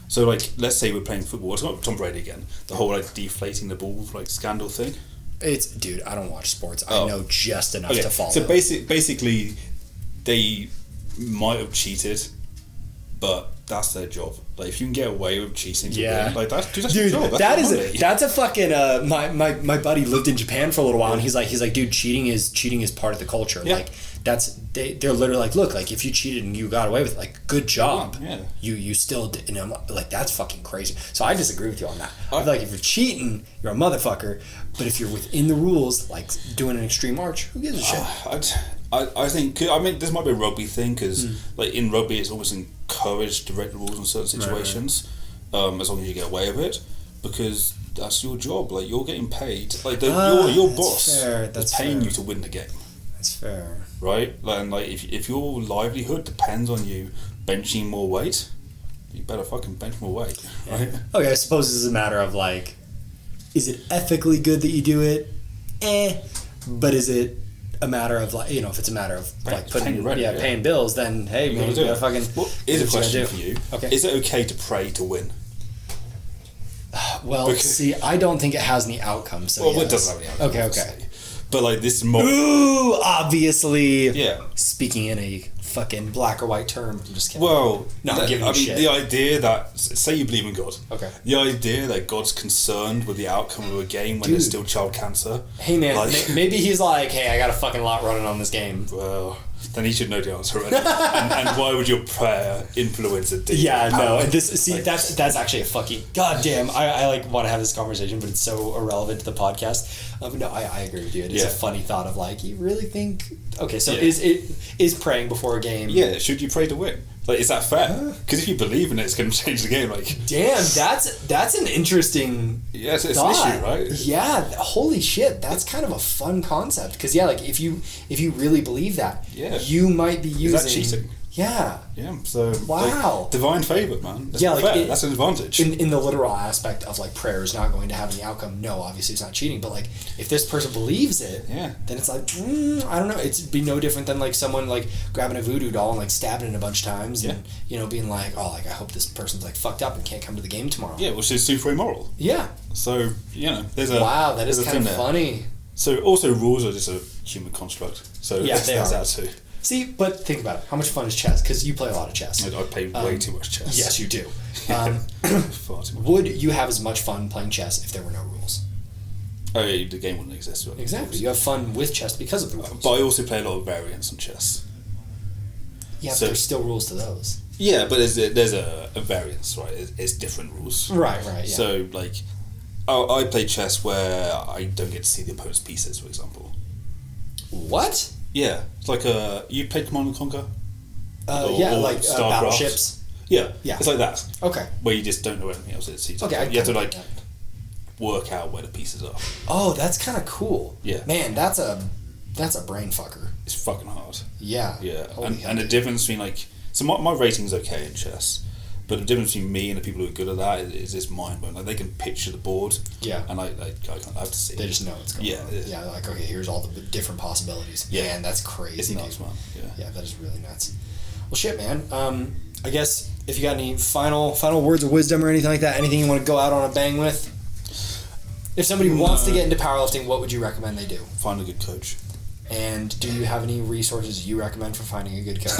So like, let's say we're playing football. It's not Tom Brady again. The whole like deflating the ball like scandal thing. Dude, I don't watch sports. I know just enough to follow. So basically, they might have cheated, but that's their job. Like, if you can get away with cheating, like that's your job. That's a fucking. My buddy lived in Japan for a little while, and he's like, dude, cheating is part of the culture. Yeah. Like, they're literally like, look, like, if you cheated and you got away with it, like, good job. Yeah. You still did, and I'm like, that's fucking crazy. So I disagree with you on that. I feel like if you're cheating, you're a motherfucker. But if you're within the rules, like doing an extreme arch, who gives a shit? I think, I mean, this might be a rugby thing, because like in rugby, it's almost encouraged to break the rules in certain situations, as long as you get away with it, because that's your job. Like, you're getting paid. Like, your boss is paying you to win the game. That's fair. Right? And like, if your livelihood depends on you benching more weight, you better fucking bench more weight. Right? Okay, I suppose this is a matter of like, is it ethically good that you do it? But is it a matter of like, you know, if it's a matter of like paying bills, then hey, man, you gotta fucking. Well, here's a question for you. Okay. Is it okay to pray to win? Well, see, I don't think it has any outcome. So it doesn't have any outcome. Okay. But like, this is more. Ooh, obviously. Yeah. Speaking in a fucking black or white term. I'm just kidding. Well, I'm giving you shit. The idea that, say you believe in God. Okay. The idea that God's concerned with the outcome of a game when there's still child cancer. Hey man, like, maybe he's like, hey, I got a fucking lot running on this game. Well, then he should know the answer already. and why would your prayer influence a deep? Yeah, no. And that's actually a fucking goddamn. I like want to have this conversation, but it's so irrelevant to the podcast. No, I agree with you. It is a funny thought of like, you really think? Okay, so is praying before a game? Yeah, should you pray to win? Like, is that fair? Because if you believe in it, it's going to change the game. Like, damn, that's an interesting. Yeah, it's an issue, right? Yeah, holy shit, that's kind of a fun concept. Because like, if you really believe that, you might be using. Is that cheating? Yeah. Yeah, so wow, divine favor, man. That's yeah, not fair. That's an advantage. In the literal aspect of like prayer is not going to have any outcome. No, obviously it's not cheating, but like if this person believes it, then it's like I don't know. It'd be no different than like someone like grabbing a voodoo doll and like stabbing it a bunch of times, and being like, oh, like I hope this person's like fucked up and can't come to the game tomorrow. Yeah, which is super immoral. Yeah. So there's a wow, that is kind of funny. So also rules are just a human construct. So yeah, they are that too. See, but think about it. How much fun is chess? Because you play a lot of chess. I play way too much chess. Yes, you do. Far too much. Would you have as much fun playing chess if there were no rules? Oh, yeah, the game wouldn't exist. Exactly. You have fun with chess because of the rules. But I also play a lot of variants on chess. Yeah, but there's still rules to those. Yeah, but there's a variance, right? It's different rules. Right, yeah. So, like, I play chess where I don't get to see the opponent's pieces, for example. What? Yeah, it's like you played Command and Conquer. Like battleships. Yeah, it's like that. Okay. Where you just don't know anything else. Okay, you have to like work out where the pieces are. Oh, that's kind of cool. Yeah. Man, that's a brain fucker. It's fucking hard. Yeah. Yeah, and the difference between like my rating's okay in chess. But the difference between me and the people who are good at that is it's mind-blowing. Like, they can picture the board. Yeah. And I have to see it. They just know what's going on. Yeah, like, okay, here's all the different possibilities. Yeah. Man, that's crazy. It's nuts, man. Yeah, that is really nuts. Well, shit, man. I guess if you got any final words of wisdom or anything like that, anything you want to go out on a bang with? If somebody wants to get into powerlifting, what would you recommend they do? Find a good coach. And do you have any resources you recommend for finding a good coach?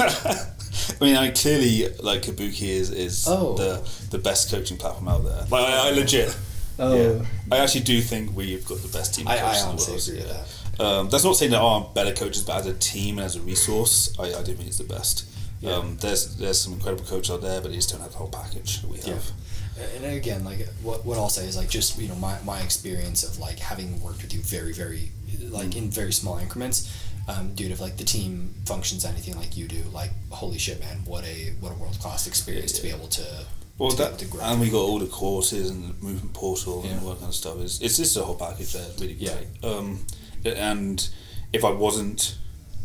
I mean, clearly, like, Kabuki is the best coaching platform out there. Like, I legit. Oh. Yeah. I actually do think we've got the best team of coaches in the world. I honestly agree with that. That's not saying there aren't better coaches, but as a team and as a resource, I do think it's the best. Yeah. There's some incredible coaches out there, but they just don't have the whole package that we have. Yeah. And again, like, what I'll say is, like, just, my experience of, like, having worked with you very, very, like, in very small increments, dude, if like the team functions anything like you do, like, holy shit, man, what a world-class experience to be able to grow. And we got all the courses and the movement portal and all that kind of stuff. It's just a whole package there, really great. And if I wasn't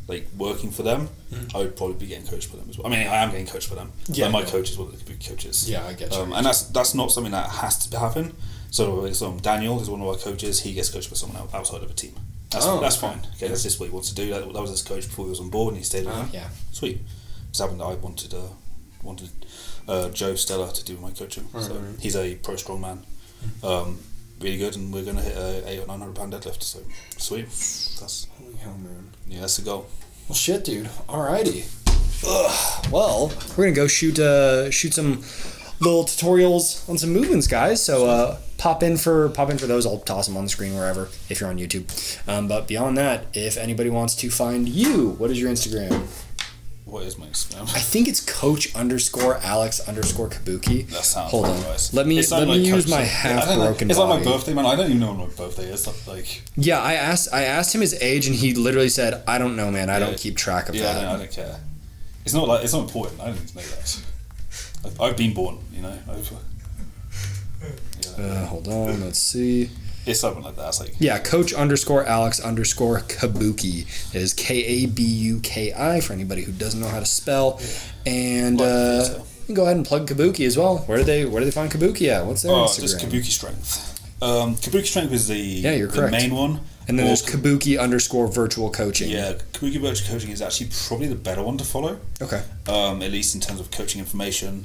like working for them, I would probably be getting coached by them as well. I mean, I am getting coached by them. Yeah, my coach is one of the big coaches. Yeah, I get you. And that's not something that has to happen. So Daniel is one of our coaches. He gets coached by someone outside of a team. That's fine. Okay, that's just what he wants to do. That was his coach before he was on board, and he stayed with him. Yeah, sweet. It's happened that I wanted Joe Stella to do my coaching. So he's a pro strongman, really good, and we're gonna hit a 800 or 900 pound deadlift. So sweet. That's holy hell, man. Yeah, that's the goal. Well, shit, dude. Alrighty. Well, we're gonna go shoot some little tutorials on some movements, guys. So pop in for those. I'll toss them on the screen wherever if you're on YouTube. But beyond that, if anybody wants to find you, what is your Instagram? What is my Instagram? I think it's Coach_Alex_Kabuki. That sounds Hold on. Right. Let me use my half-broken It's body. like my birthday, man. I don't even know when my birthday is. Like. Yeah, I asked him his age, and he literally said, "I don't know, man. I don't keep track of that." Yeah, I don't care. It's not important. I don't need to know that. I've been born, Hold on, let's see. It's something like that. It's like Coach_Alex_Kabuki. It is Kabuki for anybody who doesn't know how to spell. And you can go ahead and plug Kabuki as well. Where do they find Kabuki at? What's their Instagram? Just Kabuki Strength. Kabuki Strength is the main one. And then there's Kabuki_virtual coaching. Yeah, Kabuki virtual coaching is actually probably the better one to follow. Okay. At least in terms of coaching information,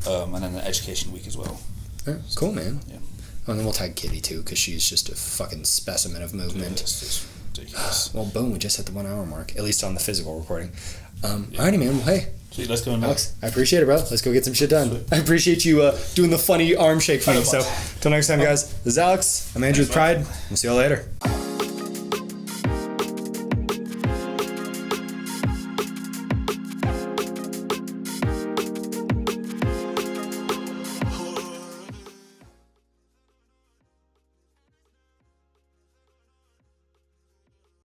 and then the education week as well. Yeah, cool, man. Yeah. Oh, and then we'll tag Kitty too, because she's just a fucking specimen of movement. Yeah, it's just ridiculous. Well, boom, we just hit the 1 hour mark, at least on the physical recording. Alrighty, man. Well, hey. Sweet, let's go in, Alex, I appreciate it, bro. Let's go get some shit done. Sweet. I appreciate you doing the funny arm shake for me. So, till next time, guys. This is Alex. I'm Andrew with Pride. We'll see y'all later.